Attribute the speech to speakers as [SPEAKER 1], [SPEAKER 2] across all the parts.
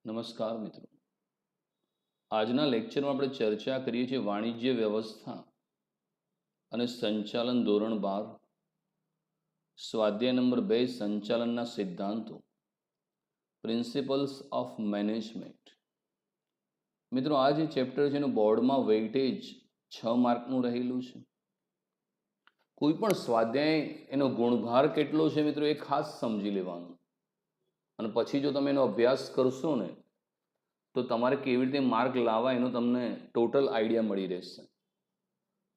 [SPEAKER 1] નમસ્કાર મિત્રો, આજના લેક્ચરમાં આપણે ચર્ચા કરીએ છીએ વાણિજ્ય વ્યવસ્થા અને સંચાલન ધોરણ 12, સ્વાધ્યાય નંબર 2, સંચાલનના સિદ્ધાંતો, પ્રિન્સિપલ્સ ઓફ મેનેજમેન્ટ. મિત્રો, આ જે ચેપ્ટર છે એનું બોર્ડમાં વેઇટેજ 6 માર્કનું રહેલું છે. કોઈ પણ સ્વાધ્યાય એનો ગુણભાર કેટલો છે મિત્રો એ ખાસ સમજી લેવાનું, અને પછી જો તમે એનો અભ્યાસ કરશો ને તો તમારે કેવી રીતે માર્ક લાવવા એનો તમને ટોટલ આઈડિયા મળી રહેશે.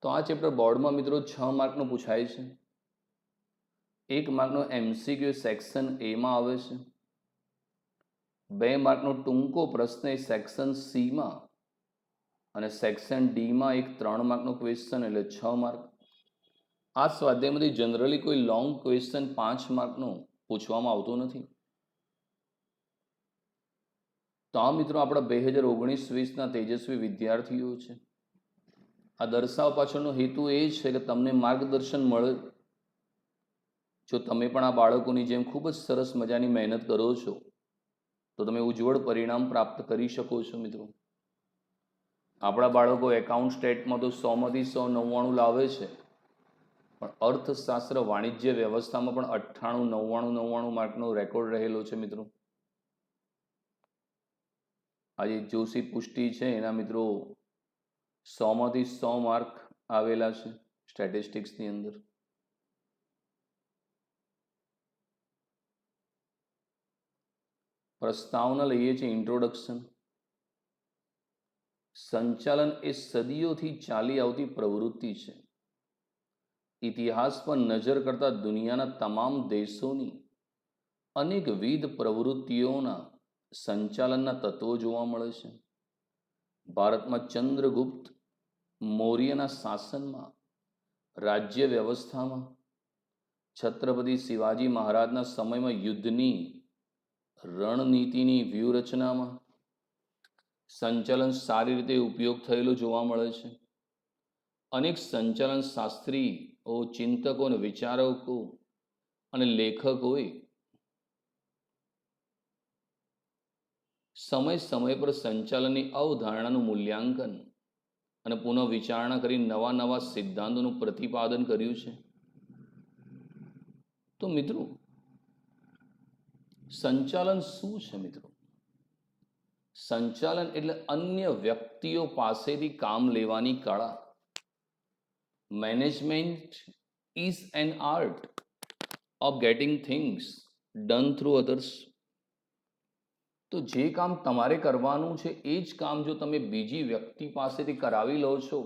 [SPEAKER 1] તો આ ચેપ્ટર બોર્ડમાં મિત્રો 6 માર્કનું પૂછાય છે. 1 માર્કનો MCQ સેક્શન એમાં આવે છે, 2 માર્કનો ટૂંકો પ્રશ્ન એ સેક્શન સીમાં, અને સેક્શન ડીમાં એક 3 માર્કનો ક્વેશ્ચન, એટલે 6 માર્ક. આ સ્વાધ્યાયમાંથી જનરલી કોઈ લોંગ ક્વેશ્ચન 5 માર્કનો પૂછવામાં આવતો નથી. તો આ મિત્રો આપણા 2019-20ના તેજસ્વી વિદ્યાર્થીઓ છે. આ દર્શાવવા પાછળનો હેતુ એ છે કે તમને માર્ગદર્શન મળે. જો તમે પણ આ બાળકોની જેમ ખૂબ જ સરસ મજાની મહેનત કરો છો તો તમે ઉજ્જવળ પરિણામ પ્રાપ્ત કરી શકો છો. મિત્રો, આપણા બાળકો એકાઉન્ટ સ્ટેટમાં તો 100માંથી 199 લાવે છે, પણ અર્થશાસ્ત્ર વાણિજ્ય વ્યવસ્થામાં પણ 98, 99 માર્કનો રેકોર્ડ રહેલો છે. મિત્રો, આજે જોશી પુષ્ટિ છે એના મિત્રો 100માંથી 100 માર્ક આવેલા છે સ્ટેટિસ્ટિક્સની અંદર. પ્રસ્તાવના લઈએ છીએ ઇન્ટ્રોડક્શન. સંચાલન એ સદીઓથી ચાલી આવતી પ્રવૃત્તિ છે. ઇતિહાસ પર નજર કરતા દુનિયાના તમામ દેશોની અનેકવિધ પ્રવૃત્તિઓના સંચાલનના તત્વો જોવા મળે છે. ભારતમાં ચંદ્રગુપ્ત મૌર્યના શાસનમાં રાજ્ય વ્યવસ્થામાં, છત્રપતિ શિવાજી મહારાજના સમયમાં યુદ્ધની રણનીતિની વ્યૂહરચનામાં સંચાલન સારી રીતે ઉપયોગ થયેલો જોવા મળે છે. અનેક સંચાલન શાસ્ત્રીઓ, ચિંતકો અને વિચારકો અને લેખકોએ સમય પર સંચાલનની અવધારણાનું મૂલ્યાંકન અને પુનઃ વિચારણા કરી નવા સિદ્ધાંતોનું પ્રતિપાદન કર્યું છે. તો મિત્રો, સંચાલન શું છે? મિત્રો, સંચાલન એટલે અન્ય વ્યક્તિઓ પાસેથી કામ લેવાની કળા. Management is an art of gating things done through others. તો જે કામ તમારે કરવાનું છે એ જ કામ જો તમે બીજી વ્યક્તિ પાસેથી કરાવી લો છો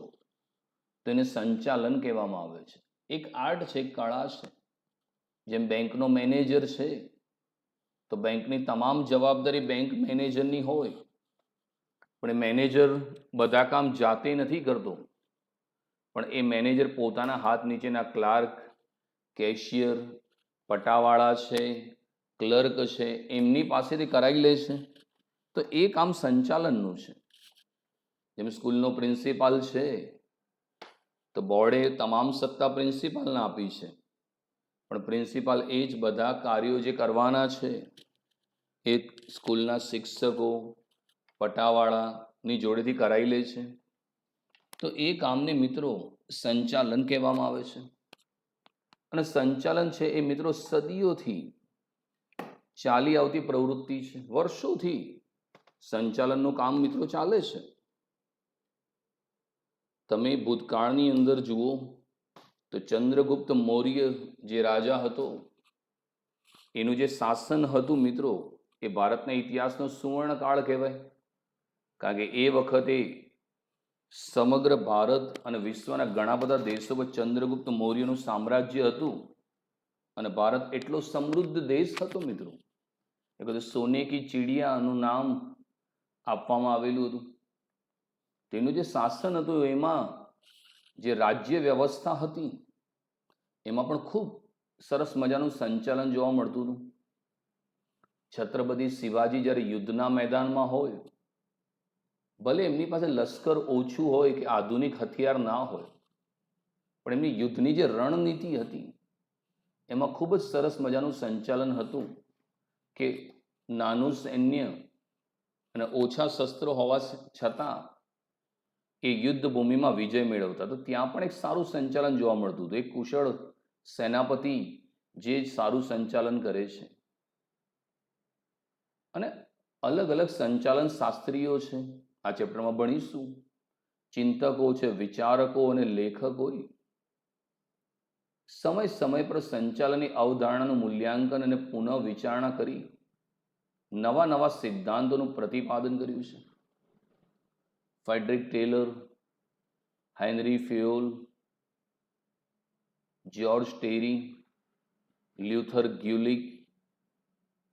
[SPEAKER 1] તો એને સંચાલન કહેવામાં આવે છે. એક આર્ટ છે, એક કળા છે. જેમ બેંકનો મેનેજર છે તો બેંકની તમામ જવાબદારી બેંક મેનેજરની હોય, પણ એ મેનેજર બધા કામ જાતે નથી કરતો, પણ એ મેનેજર પોતાના હાથ નીચેના ક્લાર્ક, કેશિયર, પટાવાળા છે, ક્લર્ક છે, એમની પાસેથી કરાવી લે છે. તો એ કામ સંચાલનનું છે. જેમ સ્કૂલનો પ્રિન્સિપાલ છે તો બોર્ડે તમામ સત્તા પ્રિન્સિપાલને આપી છે, પણ પ્રિન્સિપાલ એ જ બધા કાર્યો જે કરવાના છે એ સ્કૂલના શિક્ષકો, પટાવાળાની જોડેથી કરાવી લે છે. તો એ કામને મિત્રો સંચાલન કહેવામાં આવે છે. અને સંચાલન છે એ મિત્રો સદીઓથી ચાલી આવતી પ્રવૃત્તિ છે. વર્ષોથી સંચાલનનું કામ મિત્રો ચાલે છે. તમે ભૂતકાળની અંદર જુઓ તો ચંદ્રગુપ્ત મૌર્ય જે રાજા હતો એનું જે શાસન હતું મિત્રો એ ભારતના ઇતિહાસનો સુવર્ણકાળ કહેવાય. કારણ કે એ વખતે સમગ્ર ભારત અને વિશ્વના ઘણા બધા દેશો પર ચંદ્રગુપ્ત મૌર્યનું સામ્રાજ્ય હતું, અને ભારત એટલો સમૃદ્ધ દેશ હતો મિત્રો. એ બધું સોને કી ચીડિયાનું નામ આપવામાં આવેલું હતું. તેનું જે શાસન હતું એમાં જે રાજ્ય વ્યવસ્થા હતી એમાં પણ ખૂબ સરસ મજાનું સંચાલન જોવા મળતું હતું. છત્રપતિ શિવાજી જ્યારે યુદ્ધના મેદાનમાં હોય, ભલે એમની પાસે લશ્કર ઓછું હોય કે આધુનિક હથિયાર ના હોય, પણ એમની યુદ્ધની જે રણનીતિ હતી એમાં ખૂબ જ સરસ મજાનું સંચાલન હતું કે નાનું સૈન્ય અને ઓછા શસ્ત્રો હોવા છતાં એ યુદ્ધ ભૂમિમાં વિજય મેળવતા. તો ત્યાં પણ એક સારું સંચાલન જોવા મળતું હતું. એક કુશળ સેનાપતિ જે સારું સંચાલન કરે છે. અને અલગ અલગ સંચાલન શાસ્ત્રીઓ છે, આ ચેપ્ટરમાં ભણીશું. ચિંતકો છે, વિચારકો અને લેખકો સમય સમય પર સંચાલનની અવધારણાનું મૂલ્યાંકન અને પુનઃ વિચારણા કરી નવા નવા સિદ્ધાંતોનું પ્રતિપાદન કર્યું છે. Frederick Taylor, Henry Fayol, George Terry, Luther Gulick,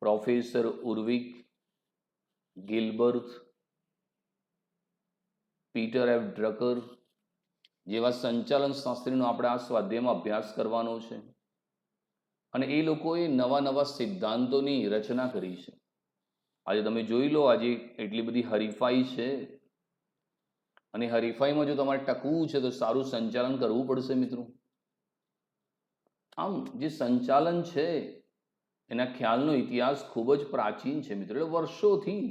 [SPEAKER 1] professor Urwick, Gilbert, Peter F Drucker જેવા સંચાલન શાસ્ત્રીનો આપણે આ સ્વાધ્યાયમાં અભ્યાસ કરવાનો છે. અને એ લોકોએ નવા નવા સિદ્ધાંતોની રચના કરી છે. આજે તમે જોઈ લો, આજે એટલી બધી હરીફાઈ છે, અને હરીફાઈમાં જો તમારે ટકવું છે તો સારું સંચાલન કરવું પડશે મિત્રો. આમ જે સંચાલન છે એના ખ્યાલનો ઇતિહાસ ખૂબ જ પ્રાચીન છે મિત્રો. એટલે વર્ષોથી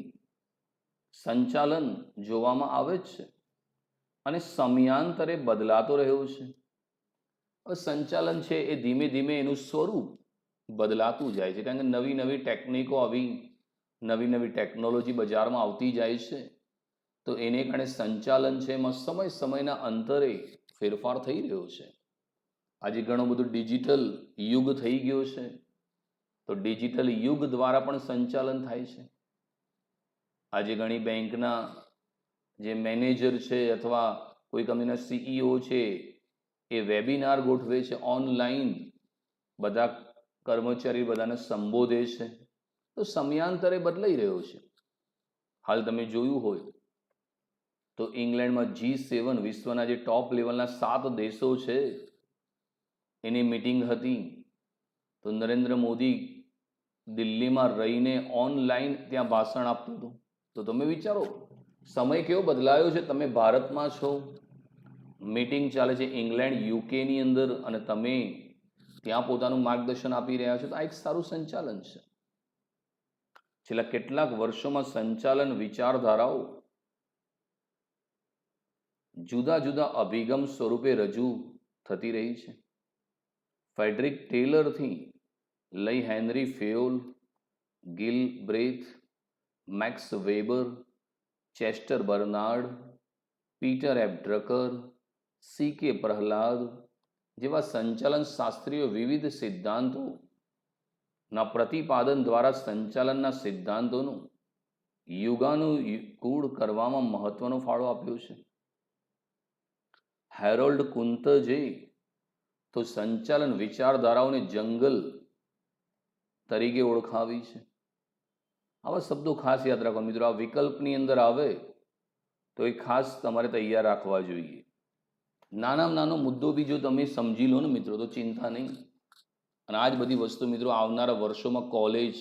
[SPEAKER 1] સંચાલન જોવામાં આવે જ છે અને સમયાંતરે બદલાતો રહ્યો છે. હવે સંચાલન છે એ ધીમે ધીમે એનું સ્વરૂપ બદલાતું જાય છે, કારણ કે નવી નવી ટેકનિકો આવી, નવી નવી ટેકનોલોજી બજારમાં આવતી જાય છે. તો એને કારણે સંચાલન છે એમાં સમય સમયના અંતરે ફેરફાર થઈ રહ્યો છે. આજે ઘણું બધું ડિજિટલ યુગ થઈ ગયો છે, તો ડિજિટલ યુગ દ્વારા પણ સંચાલન થાય છે. આજે ઘણી બેંકના જે મેનેજર છે અથવા કોઈ કંપનીના સીઈઓ છે એ વેબિનાર ગોઠવે છે, ઓનલાઈન બધા કર્મચારી બધાને સંબોધે છે. તો સમયાંતરે બદલાઈ રહ્યો છે. હાલ તમે જોયું હોય તો ઇંગ્લેન્ડમાં G7 વિશ્વના જે ટોપ લેવલના 7 દેશો છે એની મીટિંગ હતી. તો નરેન્દ્ર મોદી દિલ્હીમાં રહીને ઓનલાઈન ત્યાં ભાષણ આપતું હતું. તો તમે વિચારો સમય કેવો બદલાયો છે. તમે ભારતમાં છો, મીટિંગ ચાલે છે ઇંગ્લેન્ડ યુકેની અંદર, અને તમે ત્યાં પોતાનું માર્ગદર્શન આપી રહ્યા છો. તો આ એક સારું સંચાલન છે. છેલ્લા કેટલાક વર્ષોમાં સંચાલન વિચારધારાઓ જુદા જુદા અભિગમ સ્વરૂપે રજૂ થતી રહી છે. ફ્રેડરિક ટેલરથી લઈ Henry Fayol, Gilbreth, Max Weber, Chester Barnard, Peter F Drucker, C K. Prahalad જેવા સંચાલન શાસ્ત્રીઓ વિવિધ સિદ્ધાંતોના પ્રતિપાદન દ્વારા સંચાલનના સિદ્ધાંતોનું યુગાનુકૂળ કરવામાં મહત્વનો ફાળો આપ્યો છે. હેરોલ્ડ કુંતજે તો સંચાલન વિચારધારાઓને જંગલ તરીકે ઓળખાવી છે. આવા શબ્દો ખાસ યાદ રાખવા મિત્રો. આ વિકલ્પની અંદર આવે તો એ ખાસ તમારે તૈયાર રાખવા જોઈએ. નાનામાં નાનો મુદ્દો બી જો તમે સમજી લો ને મિત્રો તો ચિંતા નહીં. અને આ જ બધી વસ્તુ મિત્રો આવનારા વર્ષોમાં કોલેજ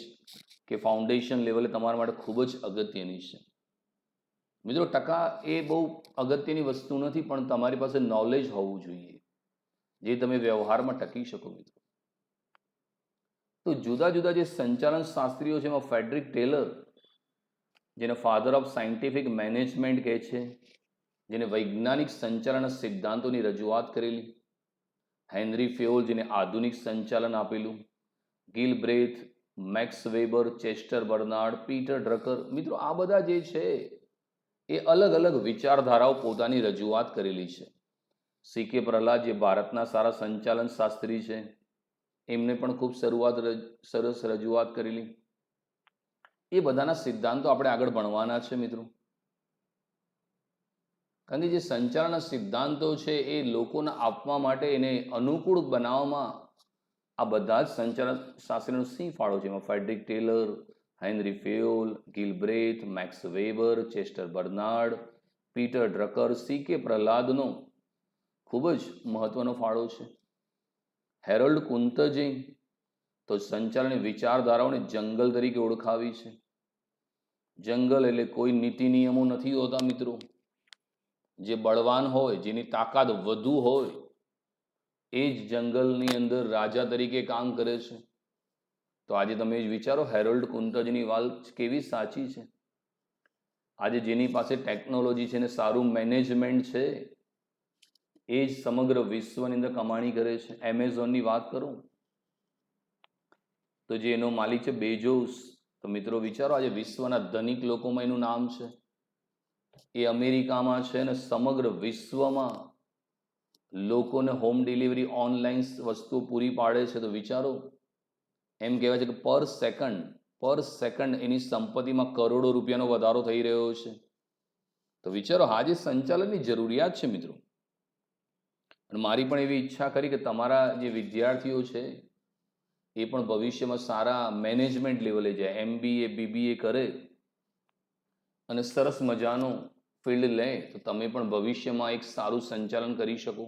[SPEAKER 1] કે ફાઉન્ડેશન લેવલે તમારા માટે ખૂબ જ અગત્યની છે મિત્રો. ટકા એ બહુ અગત્યની વસ્તુ નથી, પણ તમારી પાસે નોલેજ હોવું જોઈએ જે તમે વ્યવહારમાં ટકી શકો મિત્રો. તો જુદા જુદા જે સંચાલન શાસ્ત્રીઓ છે એમાં ફ્રેડરિક ટેલર, જેને ફાધર ઓફ સાયન્ટિફિક મેનેજમેન્ટ કહે છે, જેને વૈજ્ઞાનિક સંચાલન સિદ્ધાંતોની રજૂઆત કરેલી. હેનરી ફેયોલ, જેને આધુનિક સંચાલન આપેલું. Gilbreth, Max Weber, Chester Barnard, Peter Drucker. મિત્રો આ બધા જે છે એ અલગ અલગ વિચારધારાઓ પોતાની રજૂઆત કરેલી છે. સી.કે. પ્રહલાદ જે ભારતના સારા સંચાલન શાસ્ત્રી છે, એમને પણ ખૂબ સરસ રજૂઆત કરેલી. એ બધાના સિદ્ધાંતો આપણે આગળ ભણવાના છે મિત્રો. કારણ કે જે સંચાલનના સિદ્ધાંતો છે એ લોકોને આપવા માટે, એને અનુકૂળ બનાવવામાં આ બધા જ સંચાલન શાસ્ત્રીનો સિંહ ફાળો છે. એમાં Frederick Taylor, Henry Fayol, Gilbreth, Max Weber, Chester Barnard, Peter Drucker, C K. પ્રહલાદનો ખૂબ જ મહત્વનો ફાળો છે. હેરોલ્ડ કુંતજે તો સંચાલનની વિચારધારાઓને જંગલ તરીકે ઓળખાવી છે. જંગલ એટલે કોઈ નીતિ નિયમો નથી હોતા મિત્રો. જે બળવાન હોય, જેની તાકાત વધુ હોય, એ જ જંગલની અંદર રાજા તરીકે કામ કરે છે. તો આજે તમે વિચારો હેરોલ્ડ કુંતજની વાત કેવી સાચી છે. આજે જેની પાસે ટેકનોલોજી છે ને સારું મેનેજમેન્ટ છે એ જ સમગ્ર વિશ્વની અંદર કમાણી કરે છે. એમેઝોનની વાત કરું તો જે એનો માલિક છે બેજોસ, તો મિત્રો વિચારો આજે વિશ્વના ધનિક લોકોમાં એનું નામ છે. એ અમેરિકામાં છે ને સમગ્ર વિશ્વમાં લોકોને હોમ ડિલિવરી ઓનલાઈન વસ્તુ પૂરી પાડે છે. તો વિચારો, એમ કહેવાય છે કે પર સેકન્ડ એની સંપત્તિમાં કરોડો રૂપિયાનો વધારો થઈ રહ્યો છે. તો વિચારો, આજે સંચાલનની જરૂરિયાત છે મિત્રો. અને મારી પણ એવી ઈચ્છા કરી કે તમારા જે વિદ્યાર્થીઓ છે એ પણ ભવિષ્યમાં સારા મેનેજમેન્ટ લેવલે જાય, MBA BBA કરે અને સરસ મજાનો ફિલ્ડ લે તો તમે પણ ભવિષ્યમાં એક સારું સંચાલન કરી શકો.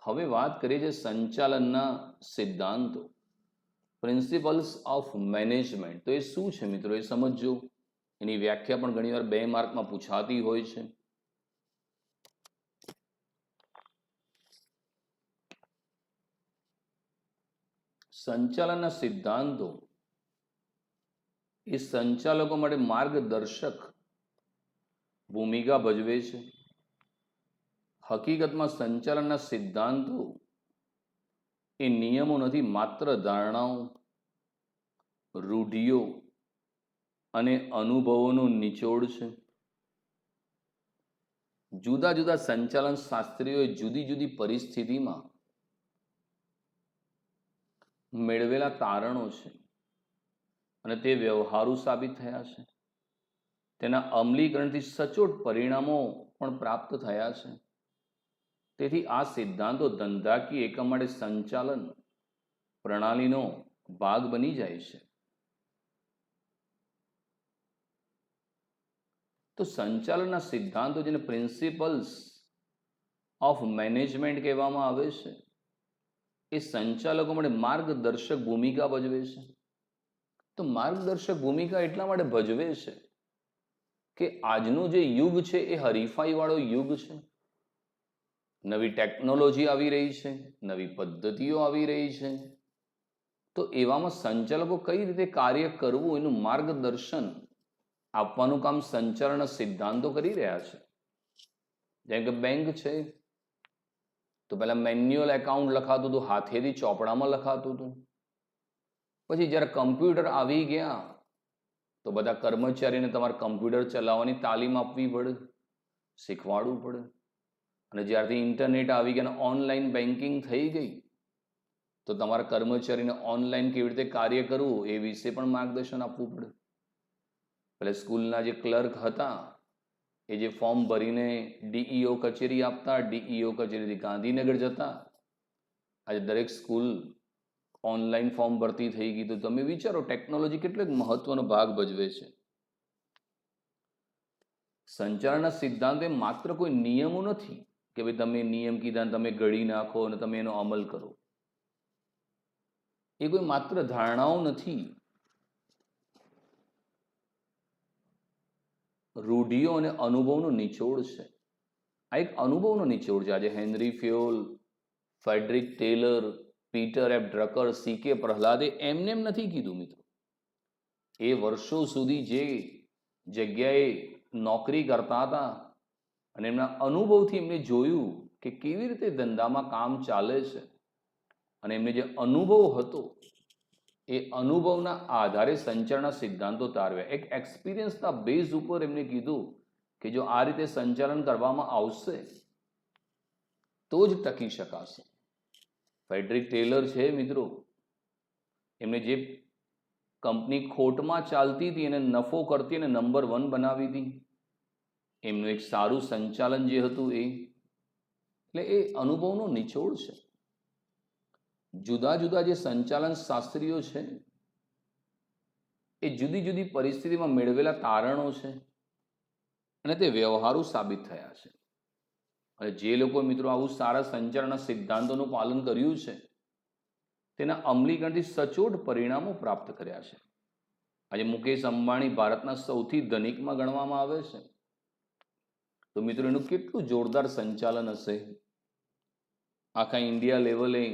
[SPEAKER 1] હવે વાત કરીએ છીએ સંચાલનના સિદ્ધાંતો, પ્રિન્સિપલ્સ ઓફ મેનેજમેન્ટ. તો એ શું છે મિત્રો, એ સમજજો. એની વ્યાખ્યા પણ ઘણીવાર 2 માર્કમાં પૂછાતી હોય છે. સંચાલનના સિદ્ધાંતો એ સંચાલકો માટે માર્ગદર્શક ભૂમિકા ભજવે છે. હકીકતમાં સંચાલનના સિદ્ધાંતો એ નિયમો નથી, માત્ર ધારણાઓ, રૂઢિઓ અને અનુભવોનું નિચોડ છે. જુદા જુદા સંચાલન શાસ્ત્રીઓએ જુદી જુદી પરિસ્થિતિમાં મેળવેલા તારણો છે અને તે વ્યવહારુ સાબિત થયા છે. તેના અમલીકરણથી સચોટ પરિણામો પણ પ્રાપ્ત થયા છે. તેથી આ સિદ્ધાંતો ધંધાકીય એકમ માટે સંચાલન પ્રણાલીનો ભાગ બની જાય છે. તો સંચાલનના સિદ્ધાંતો, જેને પ્રિન્સિપલ્સ ઓફ મેનેજમેન્ટ કહેવામાં આવે છે, એ સંચાલકો માટે માર્ગદર્શક ભૂમિકા ભજવે છે. તો માર્ગદર્શક ભૂમિકા એટલા માટે ભજવે છે કે આજનો જે યુગ છે એ હરીફાઈ વાળો યુગ છે. નવી ટેકનોલોજી આવી રહી છે, નવી પદ્ધતિઓ આવી રહી છે. તો એવામાં સંચાલકો કઈ રીતે કાર્ય કરવું એનું માર્ગદર્શન આપવાનું કામ સંચાલનના સિદ્ધાંતો કરી રહ્યા છે. જેમ કે બેંક છે તો પહેલા મેન્યુઅલ એકાઉન્ટ લખાતું હતું, હાથેથી ચોપડામાં લખાતું હતું. પછી જ્યારે કમ્પ્યુટર આવી ગયા તો બધા કર્મચારીને તમારે કમ્પ્યુટર ચલાવવાની તાલીમ આપવી પડે, શીખવાડવું પડે. અને જ્યારથી ઇન્ટરનેટ આવી ગયા અને ઓનલાઈન બેન્કિંગ થઈ ગઈ તો તમારા કર્મચારીને ઓનલાઈન કેવી રીતે કાર્ય કરવું એ વિશે પણ માર્ગદર્શન આપવું પડે. એટલે સ્કૂલના જે ક્લર્ક હતા એ જે ફોર્મ ભરીને ડીઈઓ કચેરી આપતા, ડીઈઓ કચેરીથી ગાંધીનગર જતા. આજે દરેક સ્કૂલ ઓનલાઈન ફોર્મ ભરતી થઈ ગઈ. તો તમે વિચારો ટેકનોલોજી કેટલો મહત્વનો ભાગ ભજવે છે. સંચાલનના સિદ્ધાંત એ માત્ર કોઈ નિયમો નથી કે ભાઈ તમે નિયમ કીધા તમે ઘડી નાખો અને તમે એનો અમલ કરો. એ કોઈ માત્ર ધારણાઓ નથી, રૂઢિઓ અને અનુભવનો નિચોડ છે. આ એક અનુભવનો નિચોડ છે. આજે Henry Fayol, Frederick Taylor, Peter F Drucker, CK પ્રહલાદે એમને નથી કીધું મિત્રો. એ વર્ષો સુધી જે જગ્યાએ નોકરી કરતા હતા અને એમના અનુભવથી એમને જોયું કે કેવી રીતે ધંધામાં કામ ચાલે છે અને એમને જે અનુભવ હતો એ અનુભવના આધારે સંચાલનના સિદ્ધાંતો તારવ્યા. એક એક્સપિરિયન્સના બેઝ ઉપર એમને કીધું કે જો આ રીતે સંચાલન કરવામાં આવશે તો જ ટકી શકાશે. ફેડરિક ટેલર છે મિત્રો, એમને જે કંપની ખોટમાં ચાલતી હતી અને નફો કરતી અને નંબર 1 બનાવી હતી. એમનું એક સારું સંચાલન જે હતું એટલે એ અનુભવનો નિચોડ છે. જુદા જુદા જે સંચાલન શાસ્ત્રીઓ છે એ જુદી જુદી પરિસ્થિતિમાં મેળવેલા તારણો છે અને તે વ્યવહારુ સાબિત થયા છે. અને જે લોકો મિત્રો આવું સારા સંચાલનના સિદ્ધાંતોનું પાલન કર્યું છે તેના અમલીકરણથી સચોટ પરિણામો પ્રાપ્ત કર્યા છે. આજે મુકેશ અંબાણી ભારતના સૌથી ધનિકમાં ગણવામાં આવે છે. તો મિત્રો એનું કેટલું જોરદાર સંચાલન હશે. આખા ઇન્ડિયા લેવલે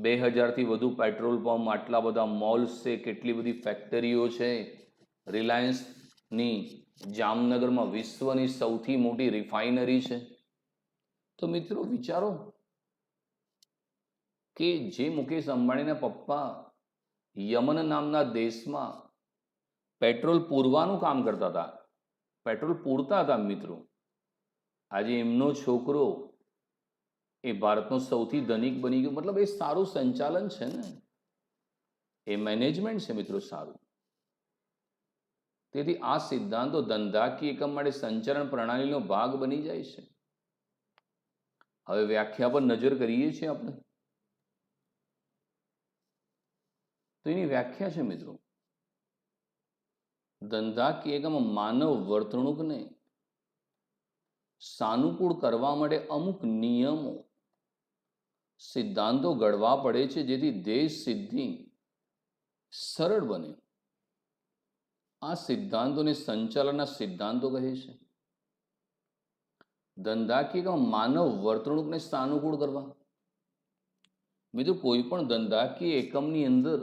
[SPEAKER 1] 2000થી વધુ પેટ્રોલ પંપ, આટલા બધા મોલ્સ છે, કેટલી બધી ફેક્ટરીઓ છે. રિલાયન્સની જામનગરમાં વિશ્વની સૌથી મોટી રિફાઇનરી છે. તો મિત્રો વિચારો કે જે મુકેશ અંબાણીના પપ્પા યમન નામના દેશમાં પેટ્રોલ પૂરવાનું કામ કરતા હતા, પેટ્રોલ પૂરતા હતા મિત્રો, આજે એમનો છોકરો એ ભારતનો સૌથી ધનિક બની ગયો. મતલબ એ સારું સંચાલન છે ને, એ મેનેજમેન્ટ છે મિત્રો સારું. તેથી આ સિદ્ધાંતો ધંધાકીય એકમ માટે સંચાલન પ્રણાલીનો ભાગ બની જાય છે. હવે વ્યાખ્યા પર નજર કરીએ છીએ આપણે. તો એની વ્યાખ્યા છે મિત્રો, ધંધાકીય એકમમાં માનવ વર્તણૂકને સાનુકૂળ કરવા માટે અમુક નિયમો, સિદ્ધાંતો ઘડવા પડે છે જેથી ધ્યેય સિદ્ધિ સરળ બને. આ સિદ્ધાંતોને સંચાલનના સિદ્ધાંતો કહે છે. ધંધાકીય માનવ વર્તણૂકને સાનુકૂળ કરવા. મિત્રો કોઈ પણ ધંધાકીય એકમની અંદર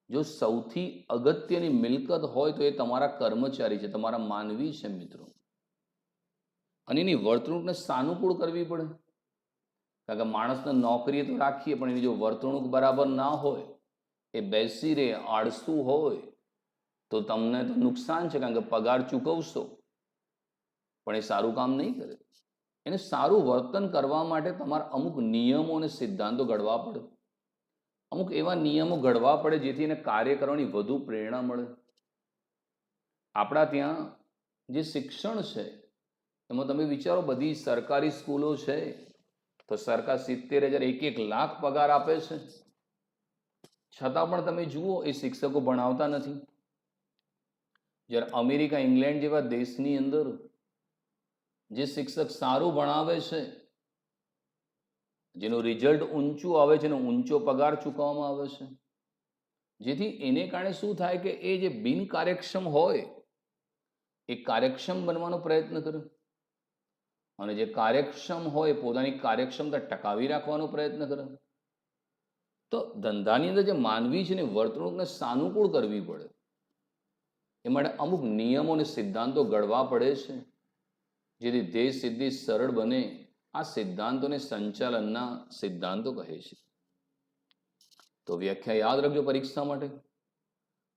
[SPEAKER 1] જો સૌથી અગત્યની મિલકત હોય તો એ તમારા કર્મચારી છે, તમારા માનવી છે મિત્રો. અને એની વર્તણૂકને સાનુકૂળ કરવી પડે. કારણ કે માણસને નોકરીએ તો રાખીએ પણ એની જો વર્તણૂક બરાબર ના હોય, એ બેસી રહે, આળસુ હોય, તો તમને તો નુકસાન છે. કારણ કે પગાર ચૂકવશો પણ એ સારું કામ નહીં કરે. એને સારું વર્તન કરવા માટે તમારે અમુક નિયમો અને સિદ્ધાંતો ઘડવા પડે. અમુક એવા નિયમો ઘડવા પડે જેથી એને કાર્ય કરવાની વધુ પ્રેરણા મળે. આપણા ત્યાં જે શિક્ષણ છે એમાં તમે વિચારો, બધી સરકારી સ્કૂલો છે તો સરકાર 70,000 1 લાખ પગાર આપે છે, છતાં પણ તમે જુઓ એ શિક્ષકો ભણાવતા નથી. જ્યારે અમેરિકા, ઇંગ્લેન્ડ જેવા દેશની અંદર જે શિક્ષક સારું ભણાવે છે, જેનું રિઝલ્ટ ઊંચું આવે છે, એનો ઊંચો પગાર ચૂકવવામાં આવે છે. જેથી એને કારણે શું થાય કે એ જે બિનકાર્યક્ષમ હોય એ કાર્યક્ષમ બનવાનો પ્રયત્ન કરે, અને જે કાર્યક્ષમ હોય પોતાની કાર્યક્ષમતા ટકાવી રાખવાનો પ્રયત્ન કરે. તો ધંધાની અંદર જે માનવી છે ને વર્તણૂકને સાનુકૂળ કરવી પડે. એ માટે અમુક નિયમો અને સિદ્ધાંતો ઘડવા પડે છે જેથી ધ્યેય સિદ્ધિ સરળ બને. આ સિદ્ધાંતોને સંચાલનના સિદ્ધાંતો કહે છે. તો વ્યાખ્યા યાદ રાખજો પરીક્ષા માટે.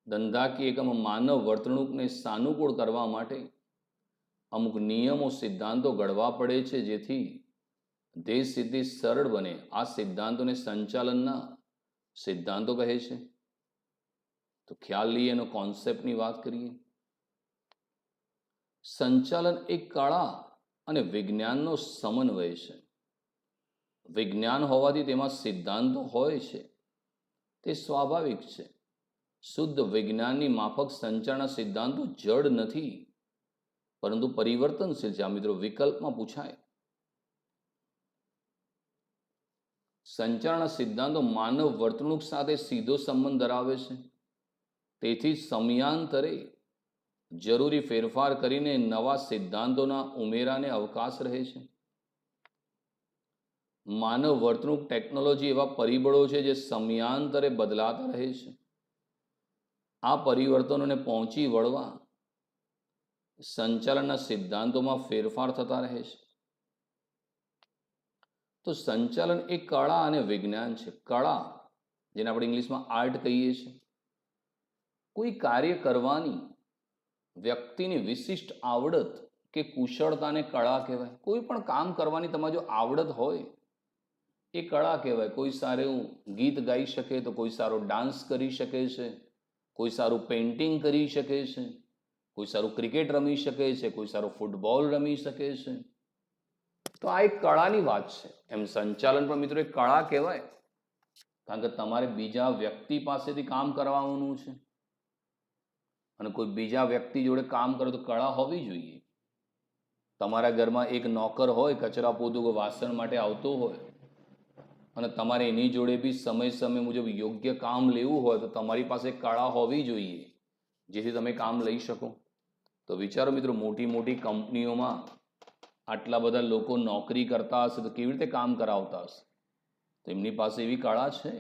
[SPEAKER 1] ધંધાકીય એકમમાં માનવ વર્તણૂકને સાનુકૂળ કરવા માટે અમુક નિયમો, સિદ્ધાંતો ઘડવા પડે છે જેથી ધ્યેય સિદ્ધિ સરળ બને. આ સિદ્ધાંતોને સંચાલનના સિદ્ધાંતો કહે છે. તો ખ્યાલ લઈએ, એનો કોન્સેપ્ટની વાત કરીએ. સંચાલન એક કળા અને વિજ્ઞાનનો સમન્વય છે. વિજ્ઞાન હોવાથી તેમાં સિદ્ધાંતો હોય છે, તે સ્વાભાવિક છે. શુદ્ધ વિજ્ઞાનની માફક સંચાલનના સિદ્ધાંતો જડ નથી પરંતુ પરિવર્તનશીલ છે. આ મિત્રો વિકલ્પમાં પૂછાય. સંચાલનના સિદ્ધાંતો માનવ વર્તણૂક સાથે સીધો સંબંધ ધરાવે છે. તેથી સમયાંતરે જરૂરી ફેરફાર કરીને નવા સિદ્ધાંતોના ઉમેરાને અવકાશ રહે છે. માનવ વર્તણૂક, ટેકનોલોજી એવા પરિબળો છે જે સમયાંતરે બદલાતા રહે છે. આ પરિવર્તનોને પહોંચી વળવા સંચાલનના સિદ્ધાંતોમાં ફેરફાર થતા રહે છે. તો સંચાલન એ કળા અને વિજ્ઞાન છે. કળા, જેને આપણે ઇંગ્લિશમાં આર્ટ કહીએ છીએ, કોઈ કાર્ય કરવાની વ્યક્તિની વિશિષ્ટ આવડત કે કુશળતાને કળા કહેવાય. કોઈ પણ કામ કરવાની તમારી જો આવડત હોય એ કળા કહેવાય. કોઈ સારું ગીત ગાઈ શકે તો કોઈ સારો ડાન્સ કરી શકે છે, કોઈ સારું પેઇન્ટિંગ કરી શકે છે, કોઈ સારું ક્રિકેટ રમી શકે છે, કોઈ સારું ફૂટબોલ રમી શકે છે. તો આ એક કળાની વાત છે. એમ સંચાલન પણ મિત્રો એક કળા કહેવાય. કારણ કે તમારે બીજા વ્યક્તિ પાસેથી કામ કરવાનું છે અને કોઈ બીજા વ્યક્તિ જોડે કામ કરો તો કળા હોવી જોઈએ. તમારા ઘરમાં એક નોકર હોય, કચરા પોતું વાસણ માટે આવતો હોય, અને તમારે એની જોડે બી સમય મુજબ યોગ્ય કામ લેવું હોય તો તમારી પાસે કળા હોવી જોઈએ જેથી તમે કામ લઈ શકો. તો વિચારો મિત્રો, મોટી મોટી કંપનીઓમાં આટલા બધા લોકો નોકરી કરતા હશે તો કેવી રીતે કામ કરાવતા હશે? તો એમની પાસે એવી કળા છે.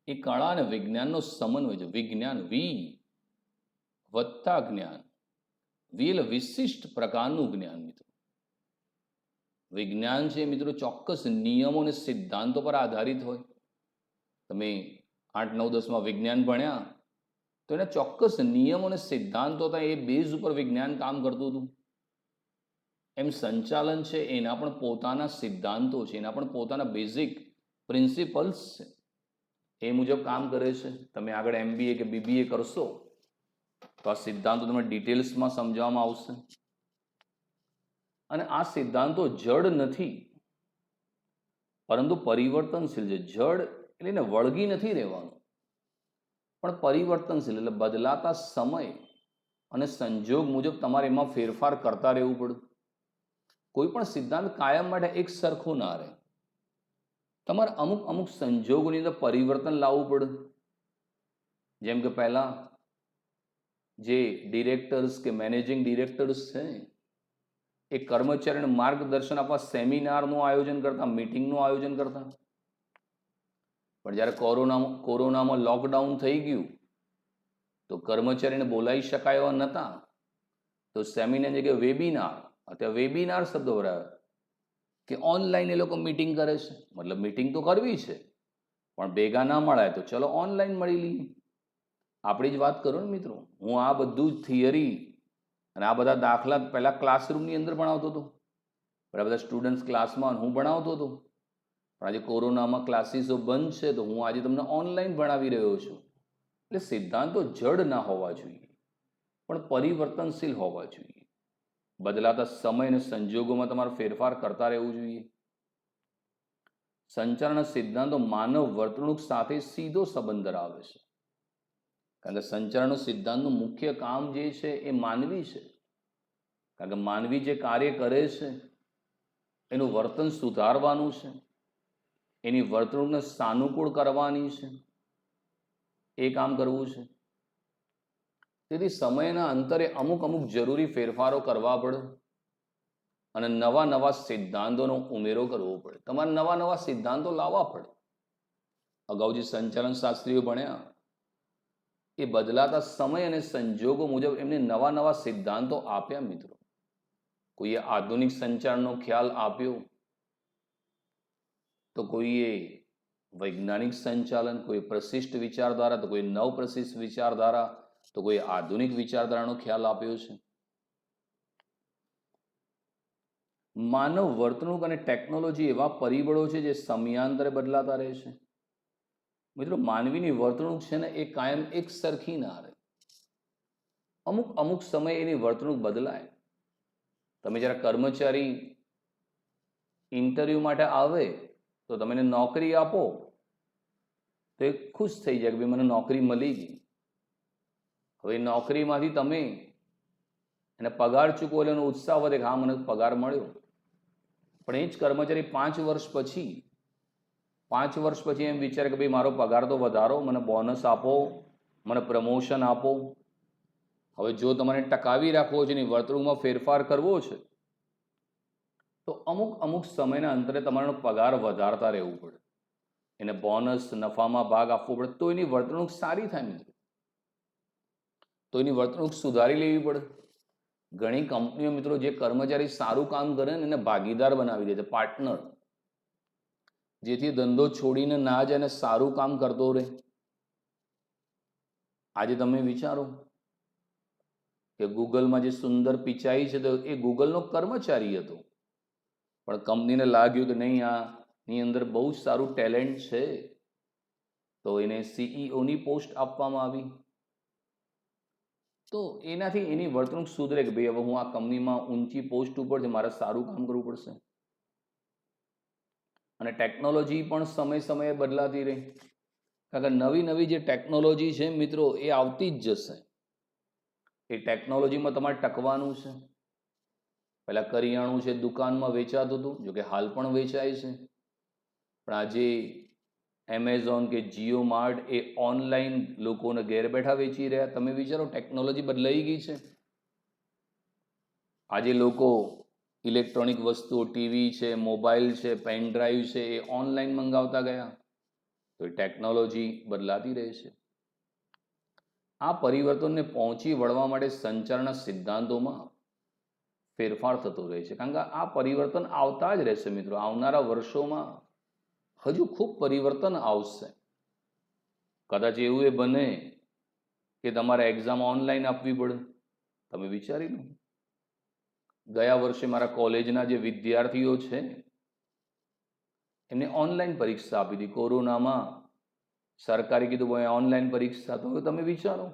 [SPEAKER 1] એ કળા અને વિજ્ઞાનનો સમન્વય છે. વિજ્ઞાન, વી વત્તા જ્ઞાન. વી એટલે વિશિષ્ટ પ્રકારનું જ્ઞાન. મિત્રો, વિજ્ઞાન છે મિત્રો ચોક્કસ નિયમો અને સિદ્ધાંતો પર આધારિત હોય. તમે 8, 9, 10માં વિજ્ઞાન ભણ્યા તો એના ચોક્કસ નિયમો અને સિદ્ધાંતો હતા. એ બેઝ ઉપર વિજ્ઞાન કામ કરતું હતું. એમ સંચાલન છે એના પણ પોતાના સિદ્ધાંતો છે, એના પણ પોતાના બેઝિક પ્રિન્સિપલ્સ છે. એ મુજબ કામ કરે છે. તમે આગળ MBA કે BBA કરશો તો આ સિદ્ધાંતો તમને ડિટેલ્સમાં સમજાવવામાં આવશે. અને આ સિદ્ધાંતો જડ નથી પરંતુ પરિવર્તનશીલ છે. જડ એટલે એને વળગી નથી રહેવાનું, પણ પરિવર્તનશીલ એટલે બદલાતા સમય અને સંજોગ મુજબ તમારે એમાં ફેરફાર કરતા રહેવું પડે. કોઈ પણ સિદ્ધાંત કાયમ માટે એક સરખું ના રહે. તમારે અમુક અમુક સંજોગોની અંદર પરિવર્તન લાવવું પડે. જેમ કે પહેલા જે ડિરેક્ટર્સ કે મેનેજિંગ ડિરેક્ટર્સ છે એ કર્મચારીને માર્ગદર્શન આપવા સેમિનારનું આયોજન કરતા, મીટિંગનું આયોજન કરતા. પણ જ્યારે કોરોનામાં લોકડાઉન થઈ ગયું તો કર્મચારીને બોલાવી શકાય એવા નહોતા, તો સેમિનાર જગ્યાએ વેબિનાર, અત્યારે વેબિનાર શબ્દ વપરાયો કે ઓનલાઈન એ લોકો મીટિંગ કરે છે. મતલબ મીટિંગ તો કરવી છે પણ ભેગા ના મળાય તો ચલો ઓનલાઈન મળી લઈએ. આપણી જ વાત કરું ને મિત્રો, હું આ બધું જ થિયરી અને આ બધા દાખલા પહેલાં ક્લાસરૂમની અંદર ભણાવતો હતો. બધા સ્ટુડન્ટ્સ ક્લાસમાં હું ભણાવતો હતો. પણ આજે કોરોનામાં ક્લાસીસો બંધ છે તો હું આજે તમને ઓનલાઈન ભણાવી રહ્યો છું. એટલે સિદ્ધાંતો જડ ના હોવા જોઈએ પણ પરિવર્તનશીલ હોવા જોઈએ. બદલાતા સમય અને સંજોગોમાં તમારે ફેરફાર કરતા રહેવું જોઈએ. સંચારના સિદ્ધાંતો માનવ વર્તણૂક સાથે સીધો સંબંધ ધરાવે છે. કારણ કે સંચારનો સિદ્ધાંતનું મુખ્ય કામ જે છે એ માનવી છે. કારણ કે માનવી જે કાર્ય કરે છે એનું વર્તન સુધારવાનું છે, એની વર્તણૂકને સાનુકૂળ કરવાની છે, એ કામ કરવું છે. તેથી સમયના અંતરે અમુક અમુક જરૂરી ફેરફારો કરવા પડે અને નવા નવા સિદ્ધાંતોનો ઉમેરો કરવો પડે. તમારે નવા નવા સિદ્ધાંતો લાવવા પડે. અગાઉ જે સંચાલન શાસ્ત્રીઓ ભણ્યા એ બદલાતા સમય અને સંજોગો મુજબ એમને નવા નવા સિદ્ધાંતો આપ્યા. મિત્રો, કોઈએ આધુનિક સંચારનો ખ્યાલ આપ્યો તો કોઈએ વૈજ્ઞાનિક સંચાલન, કોઈ પ્રશિષ્ટ વિચારધારા, તો કોઈ નવ પ્રશિષ્ટ વિચારધારા, તો કોઈ આધુનિક વિચારધારાનો ખ્યાલ આપ્યો છે. માનવ વર્તણૂક અને ટેકનોલોજી એવા પરિબળો છે જે સમયાંતરે બદલાતા રહે છે. મિત્રો, માનવીની વર્તણૂક છે ને એ કાયમ એક સરખી ના રહે. અમુક અમુક સમયે એની વર્તણૂક બદલાય. તમે જ્યારે કર્મચારી ઇન્ટરવ્યૂ માટે આવે તો તમે એને નોકરી આપો તો એ ખુશ થઈ જાય કે ભાઈ મને નોકરી મળી ગઈ. હવે નોકરીમાંથી તમે એને પગાર ચૂકવો એટલે એનો ઉત્સાહ વધે કે હા મને પગાર મળ્યો. પણ એ જ કર્મચારી 5 વર્ષ પછી એમ વિચારે કે ભાઈ મારો પગાર તો વધારો, મને બોનસ આપો, મને પ્રમોશન આપો. હવે જો તમારે ટકાવી રાખવો છે, એની વર્તણૂકમાં ફેરફાર કરવો છે તો અમુક અમુક સમયના અંતરે તમારો પગાર વધારતા રહેવું પડે, એને બોનસ, નફામાં ભાગ આપવો પડે તો એની વર્તણૂક સારી થાય. મિત્રો, તો એની વર્તણૂક સુધારી લેવી પડે. ઘણી કંપનીઓ મિત્રો જે કર્મચારી સારું કામ કરે ને એને ભાગીદાર બનાવી દે છે, પાર્ટનર, જેથી ધંધો છોડીને ના જાય અને સારું કામ કરતો રહે. આજે તમે વિચારો કે ગૂગલમાં જે સુંદર પિચાઈ છે તો એ ગૂગલનો કર્મચારી હતો, પણ કંપનીને લાગ્યું કે નહીં આની અંદર બહુ જ સારું ટેલેન્ટ છે તો એને CEO ની પોસ્ટ આપવામાં આવી. તો એનાથી એની વર્તણૂક સુધરે કે ભાઈ હવે હું આ કંપનીમાં ઊંચી પોસ્ટ ઉપર છે, મારે સારું કામ કરવું પડશે. અને ટેકનોલોજી પણ સમય સમયે બદલાતી રહી. કારણ કે નવી નવી જે ટેકનોલોજી છે મિત્રો એ આવતી જ જશે. એ ટેકનોલોજીમાં તમારે ટકવાનું છે. પહેલાં કરિયાણું છે દુકાનમાં વેચાતું હતું, જોકે હાલ પણ વેચાય છે, પણ આજે એમેઝોન કે જીઓ માર્ટ એ ઓનલાઈન લોકોને ઘેર બેઠા વેચી રહ્યા. તમે વિચારો ટેકનોલોજી બદલાઈ ગઈ છે. આજે લોકો ઇલેક્ટ્રોનિક વસ્તુઓ, ટીવી છે, મોબાઈલ છે, પેન ડ્રાઈવ છે, એ ઓનલાઈન મંગાવતા ગયા. તો એ ટેકનોલોજી બદલાતી રહે છે. આ પરિવર્તનને પહોંચી વળવા માટે સંચારના સિદ્ધાંતોમાં ફેરફાર થતો રહે છે, કારણ કે આ પરિવર્તન આવતા જ રહેશે મિત્રો. આવનારા વર્ષોમાં હજુ ખૂબ પરિવર્તન આવશે. કદાચ એવું એ બને કે તમારે એક્ઝામ ઓનલાઈન આપવી પડે. તમે વિચારી લો, ગયા વર્ષે મારા કોલેજના જે વિદ્યાર્થીઓ છે એમને ઓનલાઈન પરીક્ષા આપી હતી. કોરોનામાં સરકારે કીધું ભાઈ ઓનલાઈન પરીક્ષા. તો હવે તમે વિચારો,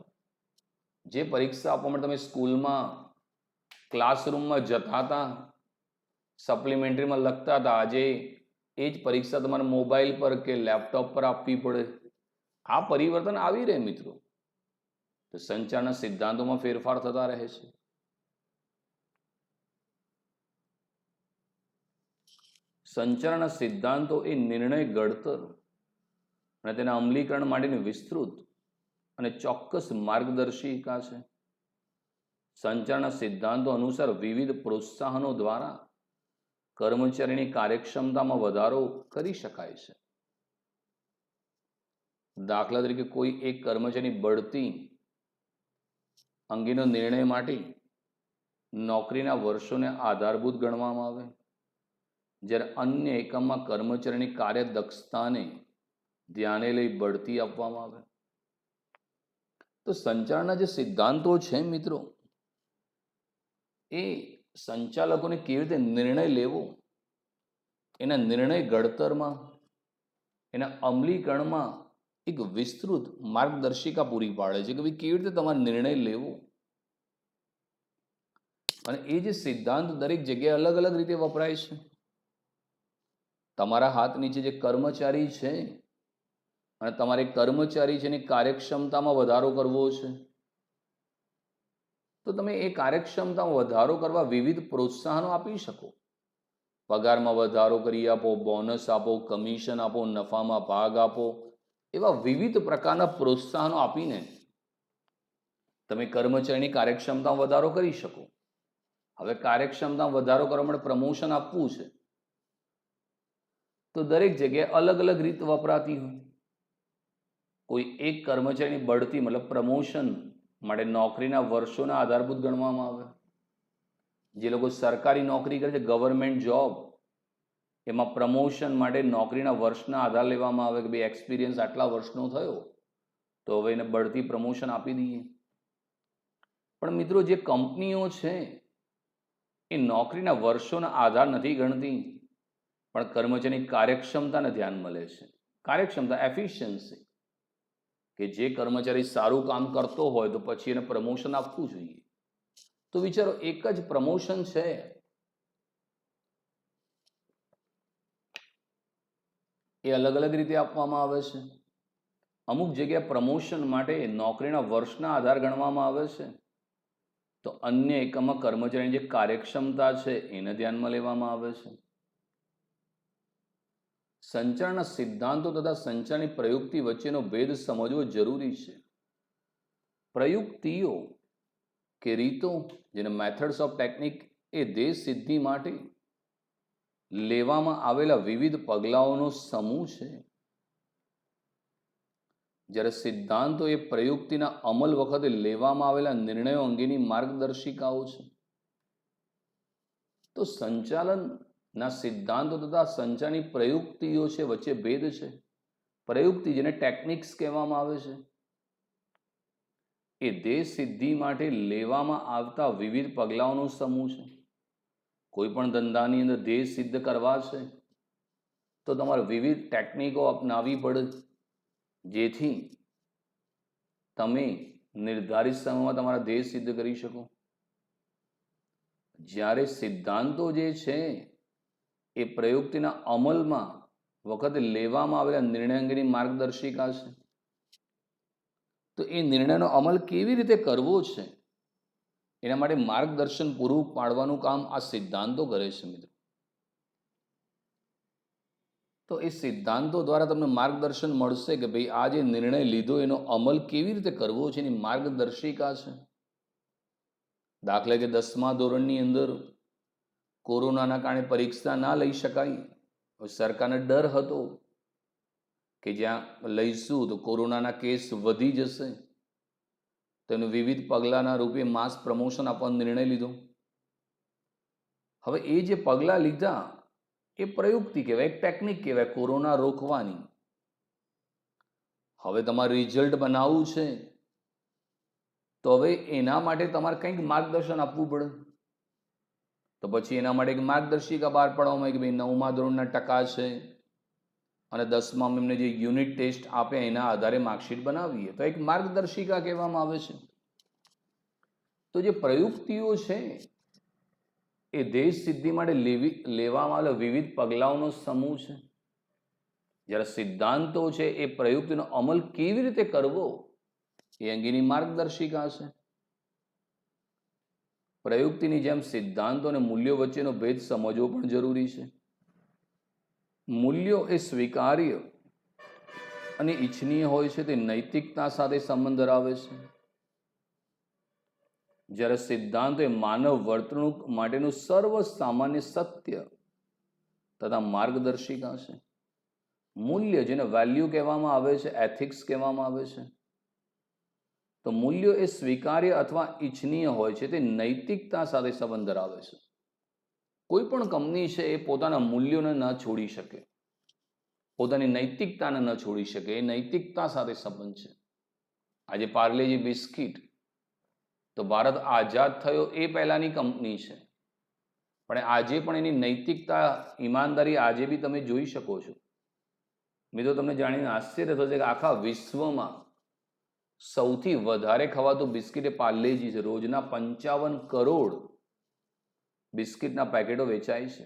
[SPEAKER 1] જે પરીક્ષા આપવા માટે તમે સ્કૂલમાં ક્લાસરૂમમાં જતા હતા, સપ્લિમેન્ટરીમાં લખતા હતા, આજે એ જ પરીક્ષા તમારે મોબાઈલ પર કે લેપટોપ પર આપવી પડે. આ પરિવર્તન આવી રહે મિત્રો. તો સંચારના સિદ્ધાંતોમાં ફેરફાર થતા રહે છે. સંચારના સિદ્ધાંતો એ નિર્ણય ઘડતર અને તેના અમલીકરણ માટેની વિસ્તૃત અને ચોક્કસ માર્ગદર્શિકા છે. સંચારના સિદ્ધાંતો અનુસાર વિવિધ પ્રોત્સાહનો દ્વારા કર્મચારીની કાર્યક્ષમતામાં વધારો કરી શકાય છે. દાખલા તરીકે કોઈ એક કર્મચારીની બઢતી અંગેનો નિર્ણય માટે નોકરીના વર્ષોને આધારભૂત ગણવામાં આવે, જ્યારે અન્ય એકમમાં કર્મચારીની કાર્યદક્ષતાને ધ્યાને લઈ બઢતી આપવામાં આવે. તો સંચારના જે સિદ્ધાંતો છે મિત્રો, એ સંચાલકોને કેવી રીતે નિર્ણય લેવો, એના નિર્ણય ઘડતરમાં, એના અમલીકરણમાં એક વિસ્તૃત માર્ગદર્શિકા પૂરી પાડે છે કે ભાઈ કેવી રીતે તમારે નિર્ણય લેવો. અને એ જે સિદ્ધાંત દરેક જગ્યાએ અલગ અલગ રીતે વપરાય છે. તમારા હાથ નીચે જે કર્મચારી છે અને તમારે કર્મચારી છે એની કાર્યક્ષમતામાં વધારો કરવો છે, તો તમે એ કાર્યક્ષમતામાં વધારો કરવા વિવિધ પ્રોત્સાહનો આપી શકો. પગારમાં વધારો કરી આપો, બોનસ આપો, કમિશન આપો, નફામાં ભાગ આપો, એવા વિવિધ પ્રકારના પ્રોત્સાહનો આપીને તમે કર્મચારીની કાર્યક્ષમતામાં વધારો કરી શકો. હવે કાર્યક્ષમતામાં વધારો કરવા માટે પ્રમોશન આપવું છે, તો દરેક જગ્યાએ અલગ અલગ રીત વપરાતી હોય. કોઈ એક કર્મચારીની બઢતી મતલબ પ્રમોશન માટે નોકરીના વર્ષોના આધારભૂત ગણવામાં આવે. જે લોકો સરકારી નોકરી કરે છે, ગવર્મેન્ટ જોબ, એમાં પ્રમોશન માટે નોકરીના વર્ષના આધાર લેવામાં આવે કે ભાઈ એક્સપિરિયન્સ આટલા વર્ષનો થયો તો હવે એને બઢતી પ્રમોશન આપી દઈએ. પણ મિત્રો, જે કંપનીઓ છે એ નોકરીના વર્ષોના આધાર નથી ગણતી, પણ કર્મચારીની કાર્યક્ષમતાને ધ્યાનમાં લે છે. કાર્યક્ષમતા, એફિશિયન્સી, કે જે કર્મચારી સારું કામ કરતો હોય તો પછી એને પ્રમોશન આપવું જોઈએ. તો વિચારો, એક જ પ્રમોશન છે એ અલગ અલગ રીતે આપવામાં આવે છે. અમુક જગ્યાએ પ્રમોશન માટે નોકરીના વર્ષના આધાર ગણવામાં આવે છે, તો અન્ય એકમમાં કર્મચારીની જે કાર્યક્ષમતા છે એને ધ્યાનમાં લેવામાં આવે છે. સંચારના સિદ્ધાંતો તથા સંચારની પ્રયુક્તિ વચ્ચેનો ભેદ સમજવો જરૂરી છે. પ્રયુક્તિઓ કે રીતો, જેને મેથડ્સ ઓફ ટેકનિક, એ દેશ સિદ્ધિ માટે લેવામાં આવેલા વિવિધ પગલાઓનો સમૂહ છે, જ્યારે સિદ્ધાંતો એ પ્રયુક્તિના અમલ વખતે લેવામાં આવેલા નિર્ણયો અંગેની માર્ગદર્શિકાઓ છે. તો સંચાલનના સિદ્ધાંતો તથા સંચારની પ્રયુક્તિઓ છે વચ્ચે ભેદ છે. પ્રયુક્તિ, જેને ટેકનિક્સ કહેવામાં આવે છે, એ દેશ સિદ્ધિ માટે લેવામાં આવતા વિવિધ પગલાઓનો સમૂહ છે. કોઈ પણ ધંધાની અંદર ધ્યેય સિદ્ધ કરવા છે તો તમારે વિવિધ ટેકનિકો અપનાવવી પડે, જેથી તમે નિર્ધારિત સમયમાં તમારા ધ્યેય સિદ્ધ કરી શકો. જ્યારે સિદ્ધાંતો જે છે એ પ્રયુક્તિના અમલમાં વખતે લેવામાં આવેલા નિર્ણય અંગેની માર્ગદર્શિકા છે. તો એ નિર્ણયનો અમલ કેવી રીતે કરવો છે એના માટે માર્ગદર્શન પૂરું પાડવાનું કામ આ સિદ્ધાંતો કરે છે મિત્રો. તો એ સિદ્ધાંતો દ્વારા તમને માર્ગદર્શન મળશે કે ભાઈ આ જે નિર્ણય લીધો એનો અમલ કેવી રીતે કરવો છે, એની માર્ગદર્શિકા છે. દાખલા કે 10મા ધોરણની અંદર કોરોનાના કારણે પરીક્ષા ના લઈ શકાય. સરકારને ડર હતો કે જ્યાં લઈશું તો કોરોનાના કેસ વધી જશે, તેનું વિવિધ પગલાંના રૂપે માસ પ્રમોશન આપવાનો નિર્ણય લીધો. હવે એ જે પગલાં લીધા એ પ્રયુક્તિ કહેવાય, એક ટેકનિક કહેવાય કોરોના રોકવાની. હવે તમારે રિઝલ્ટ બનાવવું છે તો હવે એના માટે તમારે કંઈક માર્ગદર્શન આપવું પડે. તો પછી એના માટે એક માર્ગદર્શિકા બહાર પાડવામાં આવી કે ભાઈ 9મા ધોરણના ટકા છે અને 10માં એમને જે યુનિટ ટેસ્ટ આપે એના આધારે માર્કશીટ બનાવીએ, તો એક માર્ગદર્શિકા કહેવામાં આવે છે. તો જે પ્રયુક્તિઓ છે એ દેશ સિદ્ધિ માટે લેવામાં આવેલા વિવિધ પગલાઓનો સમૂહ છે. જ્યારે સિદ્ધાંતો છે એ પ્રયુક્તિનો અમલ કેવી રીતે કરવો એ અંગેની માર્ગદર્શિકા છે. પ્રયુક્તિની જેમ સિદ્ધાંતો અને મૂલ્યો વચ્ચેનો ભેદ સમજવો પણ જરૂરી છે. મૂલ્યો એ સ્વીકાર્ય અને ઈચ્છનીય હોય છે, તે નૈતિકતા સાથે સંબંધ ધરાવે છે. જ્યારે સિદ્ધાંતો એ માનવ વર્તણૂક માટેનું સર્વસામાન્ય સત્ય તથા માર્ગદર્શિકા છે. મૂલ્ય જેને વેલ્યુ કહેવામાં આવે છે, એથિક્સ કહેવામાં આવે છે, તો મૂલ્યો એ સ્વીકાર્ય અથવા ઈચ્છનીય હોય છે, તે નૈતિકતા સાથે સંબંધ ધરાવે છે. કોઈ પણ કંપની છે એ પોતાના મૂલ્યોને ન છોડી શકે, પોતાની નૈતિકતાને ન છોડી શકે. એ નૈતિકતા સાથે સંબંધ છે. આજે પાર્લેજી બિસ્કિટ તો ભારત આઝાદ થયો એ પહેલાની કંપની છે, પણ આજે પણ એની નૈતિકતા, ઈમાનદારી આજે બી તમે જોઈ શકો છો. મિત્રો, તમને જાણીને આશ્ચર્ય થશે કે આખા વિશ્વમાં સૌથી વધારે ખવાતું બિસ્કિટ એ પાર્લેજી છે. રોજના 55 કરોડ બિસ્કિટના પેકેટો વેચાય છે.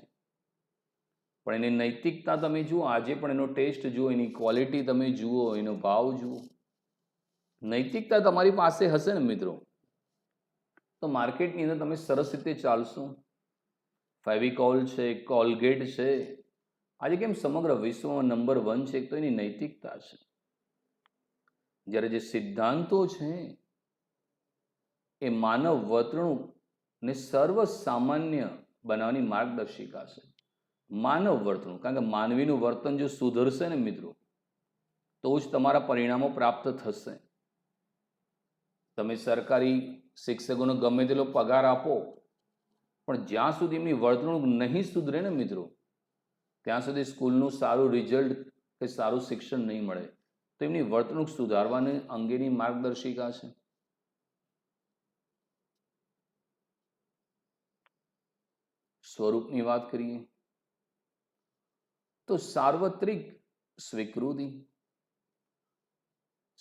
[SPEAKER 1] પણ એની નૈતિકતા તમે જુઓ, આજે પણ એનો ટેસ્ટ જુઓ, એની ક્વોલિટી તમે જુઓ, એનો ભાવ જુઓ. નૈતિકતા તમારી પાસે હશે ને મિત્રો, તો માર્કેટની અંદર તમે સરસ રીતે ચાલશો. ફેવિકોલ છે, કોલગેટ છે, આજે કેમ સમગ્ર વિશ્વમાં નંબર 1 છે, તો એની નૈતિકતા છે. જ્યારે જે સિદ્ધાંતો છે એ માનવ વર્તણૂકને સર્વસામાન્ય બનાવવાની માર્ગદર્શિકા છે. માનવ વર્તણૂક, કારણ કે માનવીનું વર્તન જો સુધરશે ને મિત્રો, તો જ તમારા પરિણામો પ્રાપ્ત થશે. તમે સરકારી શિક્ષકોનો ગમે તેટલો પગાર આપો, પણ જ્યાં સુધી એમની વર્તણૂક નહીં સુધરે ને મિત્રો, ત્યાં સુધી સ્કૂલનું સારું રિઝલ્ટ કે સારું શિક્ષણ નહીં મળે. તો એમની વર્તણૂક સુધારવાની અંગેની માર્ગદર્શિકા છે. સ્વરૂપની વાત કરીએ તો સાર્વત્રિક સ્વીકૃતિ.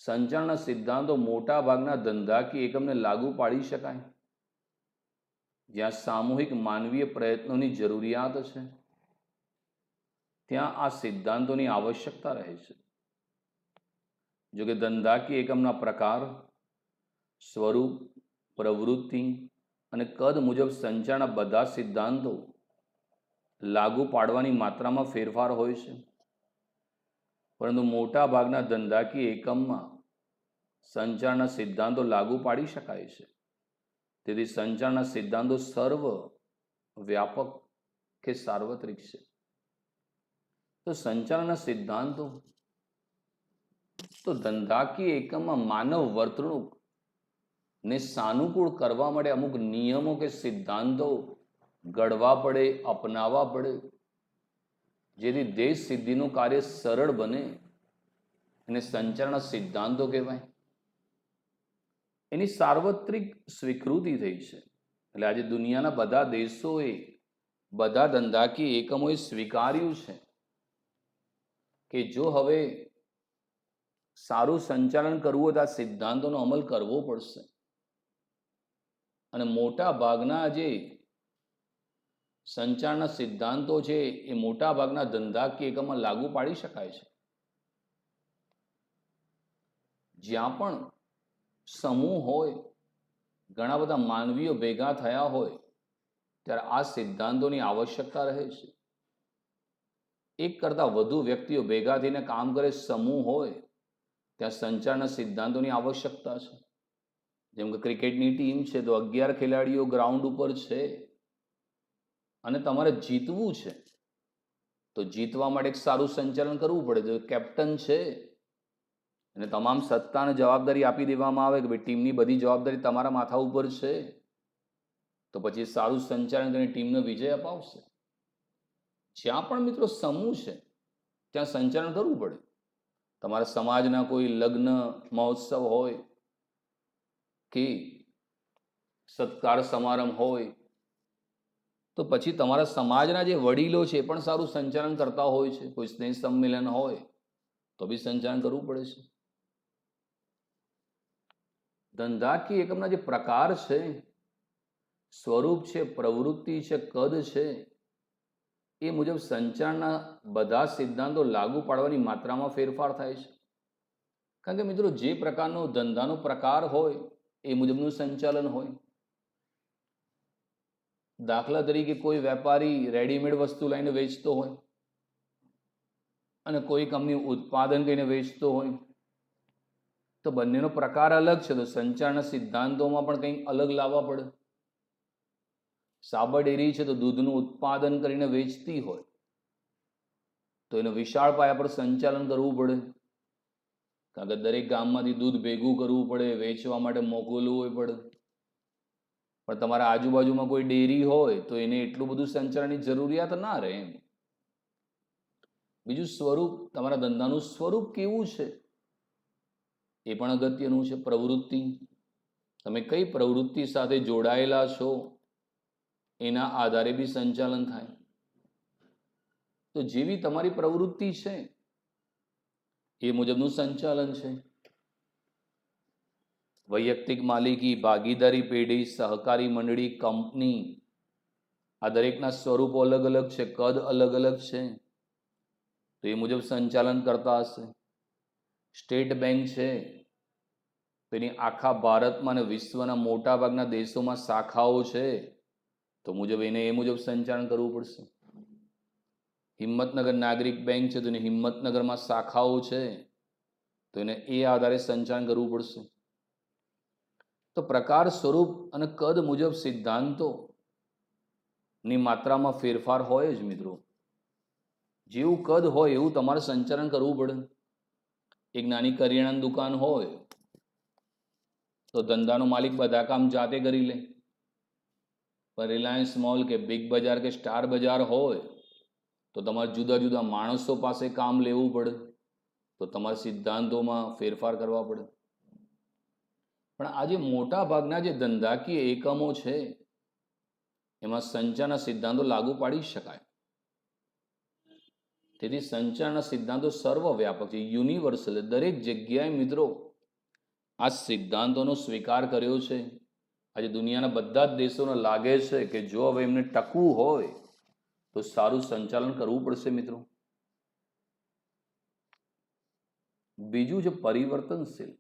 [SPEAKER 1] સંચારના સિદ્ધાંતો મોટા ભાગના ધંધાકીય એકમને લાગુ પાડી શકાય. જ્યાં સામૂહિક માનવીય પ્રયત્નોની જરૂરિયાત છે, ત્યાં આ સિદ્ધાંતોની આવશ્યકતા રહે છે. જો કે ધંધાકીય એકમના પ્રકાર, સ્વરૂપ, પ્રવૃત્તિ અને કદ મુજબ સંચારના બધા સિદ્ધાંતો લાગુ પાડવાની માત્રામાં ફેરફાર હોય છે. પરંતુ મોટા ભાગના ધંધાકીય એકમમાં સંચારના સિદ્ધાંતો લાગુ પાડી શકાય છે. તેથી સંચારના સિદ્ધાંતો સર્વ વ્યાપક કે સાર્વત્રિક છે. તો સંચારના સિદ્ધાંતો તો ધંધાકીય એકમમાં માનવ વર્તણૂક ને સાનુકૂળ કરવા માટે અમુક નિયમો કે સિદ્ધાંતો ઘડવા પડે, અપનાવવા પડે, જેથી દેશ સિદ્ધિનું કાર્ય સરળ બને. એને સંચારના સિદ્ધાંતો કહેવાય. એની સાર્વત્રિક સ્વીકૃતિ થઈ છે. એટલે આજે દુનિયાના બધા દેશોએ, બધા ધંધાકીય એકમોએ સ્વીકાર્યું છે કે જો હવે સારું સંચાલન કરવું હોય તો આ સિદ્ધાંતોનો અમલ કરવો પડશે. અને મોટા ભાગના જે સંચારના સિદ્ધાંતો છે એ મોટા ભાગના ધંધાકીય એકમમાં લાગુ પાડી શકાય છે. જ્યાં પણ સમૂહ હોય, ઘણા બધા માનવીઓ ભેગા થયા હોય, ત્યારે આ સિદ્ધાંતોની આવશ્યકતા રહે છે. એક કરતાં વધુ વ્યક્તિઓ ભેગા થઈને કામ કરે, સમૂહ હોય, ત્યાં સંચારના સિદ્ધાંતોની આવશ્યકતા છે. જેમ કે ક્રિકેટની ટીમ છે તો 11 ખેલાડીઓ ગ્રાઉન્ડ ઉપર છે, અને તમારે જીતવું છે તો જીતવા માટે એક સારું સંચાલન કરવું પડે. જો કેપ્ટન છે અને તમામ સત્તાને જવાબદારી આપી દેવામાં આવે કે ભાઈ ટીમની બધી જવાબદારી તમારા માથા ઉપર છે, તો પછી સારું સંચાલન કરીને ટીમને વિજય અપાવશે. જ્યાં પણ મિત્રો સમૂહ છે ત્યાં સંચાલન કરવું પડે. તમારા સમાજના કોઈ લગ્ન મહોત્સવ હોય કે સત્કાર સમારંભ હોય, તો પછી તમારા સમાજના જે વડીલો છે એ પણ સારું સંચાલન કરતા હોય છે. કોઈ સ્નેહ સંમેલન હોય તો બી સંચાલન કરવું પડે છે. ધંધાકીય એકમના જે પ્રકાર છે, સ્વરૂપ છે, પ્રવૃત્તિ છે, કદ છે, એ મુજબ સંચાલનના બધા સિદ્ધાંતો લાગુ પાડવાની માત્રામાં ફેરફાર થાય છે. કારણ કે મિત્રો જે પ્રકારનો ધંધાનો પ્રકાર હોય એ મુજબનું સંચાલન હોય. દાખલા તરીકે કોઈ વેપારી રેડીમેડ વસ્તુ લઈને વેચતો હોય અને કોઈ કંપની ઉત્પાદન કરીને વેચતો હોય, તો બંનેનો પ્રકાર અલગ છે, તો સંચાલનના સિદ્ધાંતોમાં પણ કંઈક અલગ લાવવા પડે. સાબર ડેરી છે તો દૂધનું ઉત્પાદન કરીને વેચતી હોય તો એને વિશાળ પાયા પર સંચાલન કરવું પડે. કારણ કે દરેક ગામમાંથી દૂધ ભેગું કરવું પડે, વેચવા માટે મોકલવું પડે. પણ તમારા આજુબાજુમાં કોઈ ડેરી હોય તો એને એટલું બધું સંચાલનની જરૂરિયાત ના રહે એમ. બીજું સ્વરૂપ, તમારા ધંધાનું સ્વરૂપ કેવું છે એ પણ અગત્યનું છે. પ્રવૃત્તિ, તમે કઈ પ્રવૃત્તિ સાથે જોડાયેલા છો એના આધારે બી સંચાલન થાય. તો જેવી તમારી પ્રવૃત્તિ છે એ મુજબનું સંચાલન છે. વૈયક્તિક માલિકી, ભાગીદારી પેઢી, સહકારી મંડળી, કંપની, આ દરેકના સ્વરૂપો અલગ અલગ છે, કદ અલગ અલગ છે, તો એ મુજબ સંચાલન કરતા હશે. સ્ટેટ બેંક છે તો એની આખા ભારતમાં અને વિશ્વના મોટા ભાગના દેશોમાં શાખાઓ છે, તો મુજબ એને એ મુજબ સંચાલન કરવું પડશે. હિંમતનગર નાગરિક બેંક છે તો એને હિંમતનગરમાં શાખાઓ છે, તો એને એ આધારે સંચાલન કરવું પડશે. તો પ્રકાર, સ્વરૂપ અને કદ મુજબ સિદ્ધાંતો ની માત્રામાં ફેરફાર હોય જ મિત્રો. જેવું કદ હોય એવું તમારે સંચાલન કરવું પડે. એક નાની કરિયાણાની દુકાન હોય તો ધંધાનો માલિક બધા કામ જાતે કરી લે. પણ રિલાયન્સ મોલ કે બિગ બજાર કે સ્ટાર બજાર હોય તો તમારે જુદા જુદા માણસો પાસે કામ લેવું પડે, તો તમારા સિદ્ધાંતોમાં ફેરફાર કરવા પડે. પણ આજે મોટા ભાગના જે ધંધાકીય એકમો છે એમાં સંચારના સિદ્ધાંતો લાગુ પાડી શકાય. તેથી સંચારના સિદ્ધાંતો સર્વવ્યાપક છે, યુનિવર્સલ. દરેક જગ્યાએ મિત્રો આ સિદ્ધાંતોનો સ્વીકાર કર્યો છે. આજે દુનિયાના બધા જ દેશોને લાગે છે કે જો હવે એમને ટકવું હોય તો સારું સંચાલન કરવું પડશે મિત્રો. બીજું છે પરિવર્તનશીલ.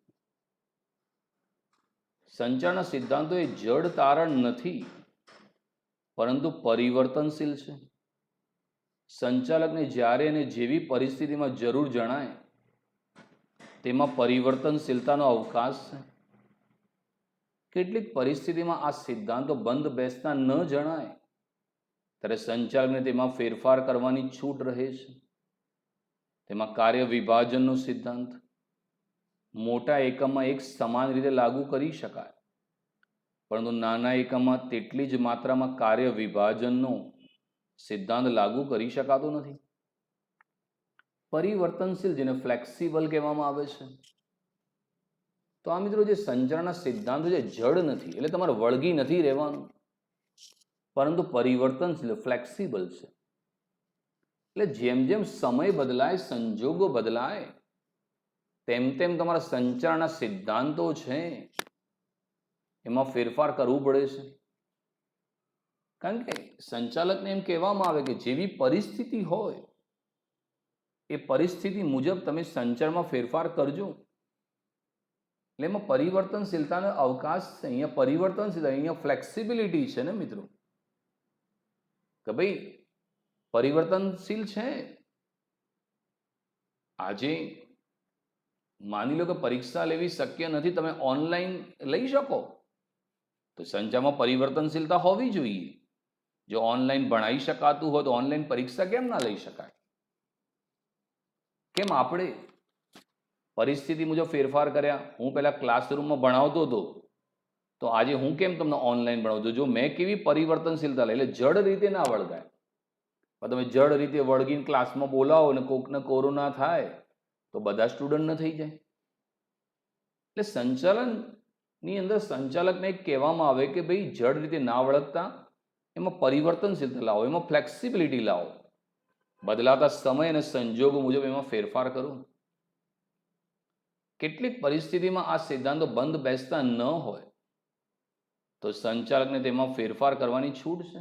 [SPEAKER 1] સંચારના સિદ્ધાંતો એ જડ તારણ નથી, પરંતુ પરિવર્તનશીલ છે. સંચાલકને જ્યારે અને જેવી પરિસ્થિતિમાં જરૂર જણાય તેમાં પરિવર્તનશીલતાનો અવકાશ છે. કેટલીક પરિસ્થિતિમાં આ સિદ્ધાંતો બંધ બેસતા ન જણાય ત્યારે સંચાલકને તેમાં ફેરફાર કરવાની છૂટ રહે છે. તેમાં કાર્ય વિભાજનનો સિદ્ધાંત મોટા એકમમાં એક સમાન રીતે લાગુ કરી શકાય, પરંતુ નાના એકમમાં તેટલી જ માત્રામાં કાર્ય વિભાજનનો સિદ્ધાંત લાગુ કરી શકાતો નથી. પરિવર્તનશીલ, જેને ફ્લેક્સિબલ કહેવામાં આવે છે. તો આ મિત્રો જે સંચાલનના સિદ્ધાંતો છે જડ નથી, એટલે તમારે વળગી નથી રહેવાનું, પરંતુ પરિવર્તનશીલ, ફ્લેક્સિબલ છે. એટલે જેમ જેમ સમય બદલાય, સંજોગો બદલાય, તેમ તેમ તમારા સંચાલનના સિદ્ધાંતો છે એમાં ફેરફાર કરવું પડે છે. કારણ કે સંચાલકને એમ કહેવામાં આવે કે જેવી પરિસ્થિતિ હોય એ પરિસ્થિતિ મુજબ તમે સંચાલનમાં ફેરફાર કરજો. એટલે એમાં પરિવર્તનશીલતાનો અવકાશ છે. અહીંયા પરિવર્તનશીલ, અહીંયા ફ્લેક્સિબિલિટી છે ને મિત્રો, કે ભાઈ પરિવર્તનશીલ છે. આજે માની લો કે પરીક્ષા લેવી શક્ય નથી, તમે ઓનલાઈન લઈ શકો, તો સંચારમાં પરિવર્તનશીલતા હોવી જોઈએ. જો ઓનલાઈન ભણાઈ શકાતું હોય તો ઓનલાઈન પરીક્ષા કેમ ના લઈ શકાય? કેમ આપણે પરિસ્થિતિ મુજબ ફેરફાર કર્યા? હું પહેલા ક્લાસરૂમમાં ભણાવતો હતો, તો આજે હું કેમ તમને ઓનલાઈન ભણાવું છું? જો મેં કેવી પરિવર્તનશીલતા લઈ, એટલે જડ રીતે ના વળગાય. પણ તમે જડ રીતે વળગીને ક્લાસમાં બોલાવો ને કોકને કોરોના થાય તો બધા સ્ટુડન્ટ ન થઈ જાય. એટલે સંચાલનની અંદર સંચાલકને કહેવામાં આવે કે ભાઈ જડ રીતે ના વળગતા એમાં પરિવર્તનશીલતા લાવો, એમાં ફ્લેક્સિબિલિટી લાવો, બદલાતા સમય અને સંજોગો મુજબ એમાં ફેરફાર કરો. કેટલીક પરિસ્થિતિમાં આ સિદ્ધાંતો બંધ બેસતા ન હોય તો સંચાલકને તેમાં ફેરફાર કરવાની છૂટ છે.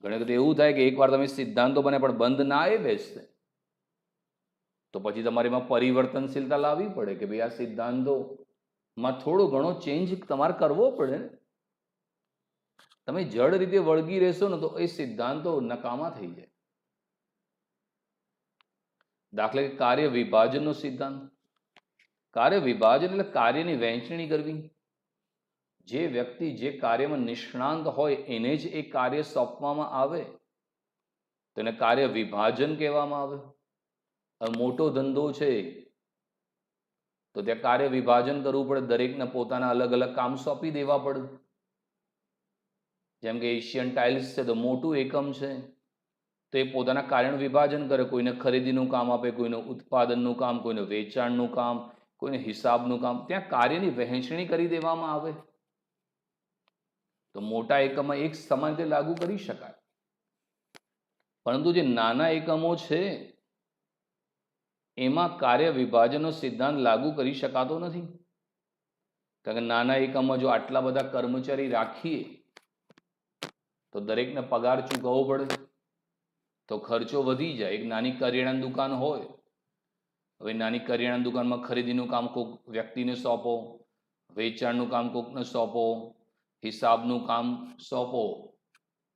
[SPEAKER 1] ઘણી વખત એવું થાય કે એકવાર તમે સિદ્ધાંતો બને પણ બંધ ના એ બેસશે, તો પછી તમારે એમાં પરિવર્તનશીલતા લાવવી પડે કે ભાઈ આ સિદ્ધાંતોમાં થોડો ઘણો ચેન્જ તમારે કરવો પડે. તમે જડ રીતે વળગી રહેશો ને તો એ સિદ્ધાંતો નકામા થઈ જાય. દાખલા કે કાર્ય વિભાજનનો સિદ્ધાંત. કાર્ય વિભાજન એટલે કાર્યની વહેંચણી કરવી. જે વ્યક્તિ જે કાર્યમાં નિષ્ણાંત હોય એને જ એ કાર્ય સોંપવામાં આવે તેને કાર્ય વિભાજન કહેવામાં આવે. હવે મોટો ધંધો છે તો ત્યાં કાર્ય વિભાજન કરવું પડે, દરેકને પોતાના અલગ અલગ કામ સોંપી દેવા પડે. જેમ કે એશિયન ટાઇલ્સ છે તો મોટું એકમ છે તો એ પોતાના કાર્યનું વિભાજન કરે. કોઈને ખરીદીનું કામ આપે, કોઈને ઉત્પાદનનું કામ, કોઈને વેચાણનું કામ, કોઈને હિસાબનું કામ. ત્યાં કાર્યની વહેંચણી કરી દેવામાં આવે તો મોટા એકમમાં એક સમાન રીતે લાગુ કરી શકાય. પરંતુ જે નાના એકમો છે એમાં કાર્ય વિભાજનનો સિદ્ધાંત લાગુ કરી શકાતો નથી. કારણ કે નાના એકમમાં જો આટલા બધા કર્મચારી રાખીએ તો દરેકને પગાર ચૂકવવો પડે તો ખર્ચો વધી જાય. એક નાની કરિયાણાની દુકાન હોય, હવે નાની કરિયાણાની દુકાનમાં ખરીદીનું કામ કોઈક વ્યક્તિને સોંપો, વેચાણનું કામ કોઈકને સોંપો, હિસાબનું કામ સોંપો,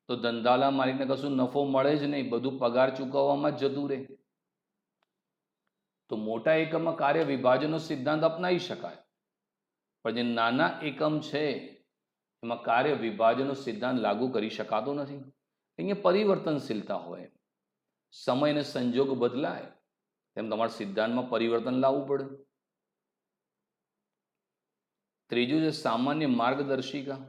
[SPEAKER 1] તો ધંધાલા માલિકને કશું નફો મળે જ નહીં, બધું પગાર ચૂકવવામાં જ જતું રહે. તો મોટા એકમમાં કાર્ય વિભાજનનો સિદ્ધાંત અપનાવી શકાય, પણ જે નાના એકમ છે એમાં કાર્ય વિભાજનનો સિદ્ધાંત લાગુ કરી શકાતો નથી. અહીંયા પરિવર્તનશીલતા હોય, સમય અને સંજોગ બદલાય તેમ તમારા સિદ્ધાંતમાં પરિવર્તન લાવવું પડે. ત્રીજું છે સામાન્ય માર્ગદર્શિકા.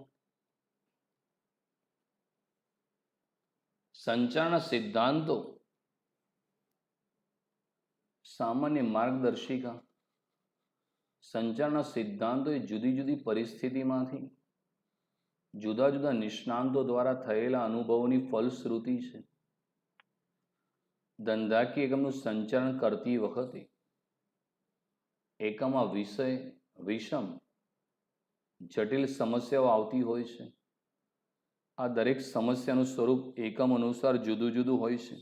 [SPEAKER 1] સંચારના સિદ્ધાંતો સામાન્ય માર્ગદર્શિકા. સંચારના સિદ્ધાંતો એ જુદી જુદી પરિસ્થિતિમાંથી જુદા જુદા નિષ્ણાંતો દ્વારા થયેલા અનુભવોની ફલશ્રુતિ છે. ધંધાકીય એકમનું સંચાલન કરતી વખતે એકમમાં વિષય, વિષમ, જટિલ સમસ્યાઓ આવતી હોય છે. આ દરેક સમસ્યાનું સ્વરૂપ એકમ અનુસાર જુદું જુદું હોય છે,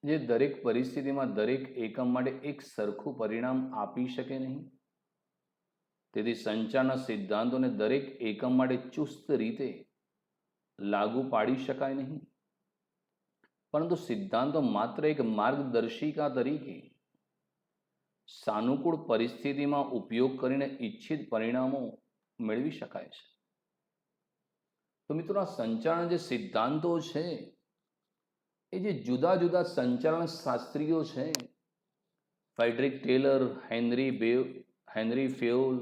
[SPEAKER 1] જે દરેક પરિસ્થિતિમાં દરેક એકમ માટે એક સરખું પરિણામ આપી શકે નહીં. તેથી સંચારના સિદ્ધાંતોને દરેક એકમ માટે ચુસ્ત રીતે લાગુ પાડી શકાય નહીં, પરંતુ સિદ્ધાંતો માત્ર એક માર્ગદર્શિકા તરીકે સાનુકૂળ પરિસ્થિતિમાં ઉપયોગ કરીને ઈચ્છિત પરિણામો મેળવી શકાય છે. તો મિત્રો, આ સંચાલન જે સિદ્ધાંતો છે એ જે જુદા જુદા સંચાલન શાસ્ત્રીઓ છે, Frederick Taylor, Henry Fayol,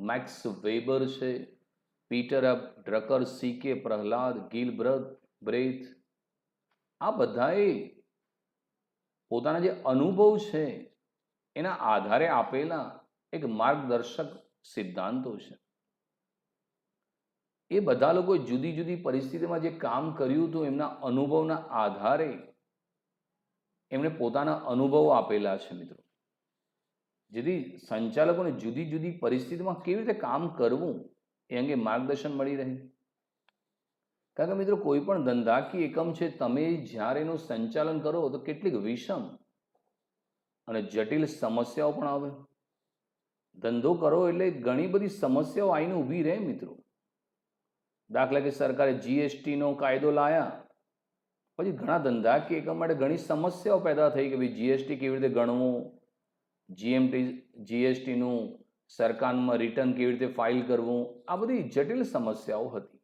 [SPEAKER 1] Max Weber છે, Peter F Drucker, C K. Prahalad, Gilbreth, આ બધાએ પોતાના જે અનુભવ છે એના આધારે આપેલા એક માર્ગદર્શક સિદ્ધાંતો છે. એ બધા લોકોએ જુદી જુદી પરિસ્થિતિમાં જે કામ કર્યું હતું એમના અનુભવના આધારે એમણે પોતાના અનુભવો આપેલા છે મિત્રો. જેથી સંચાલકોને જુદી જુદી પરિસ્થિતિમાં કેવી રીતે કામ કરવું એ અંગે માર્ગદર્શન મળી રહે. કારણ કે મિત્રો, કોઈ પણ ધંધાકીય એકમ છે, તમે જ્યારે એનું સંચાલન કરો તો કેટલીક વિષમ અને જટિલ સમસ્યાઓ પણ આવે. ધંધો કરો એટલે ઘણી બધી સમસ્યાઓ આવીને ઊભી રહે મિત્રો. દાખલા કે સરકારે જીએસટીનો કાયદો લાયા, પછી ઘણા ધંધાકીય એકમ માટે ઘણી સમસ્યાઓ પેદા થઈ કે ભાઈ જીએસટી કેવી રીતે ગણવું, જીએસટીનું સરકારમાં રિટર્ન કેવી રીતે ફાઇલ કરવું, આ બધી જટિલ સમસ્યાઓ હતી.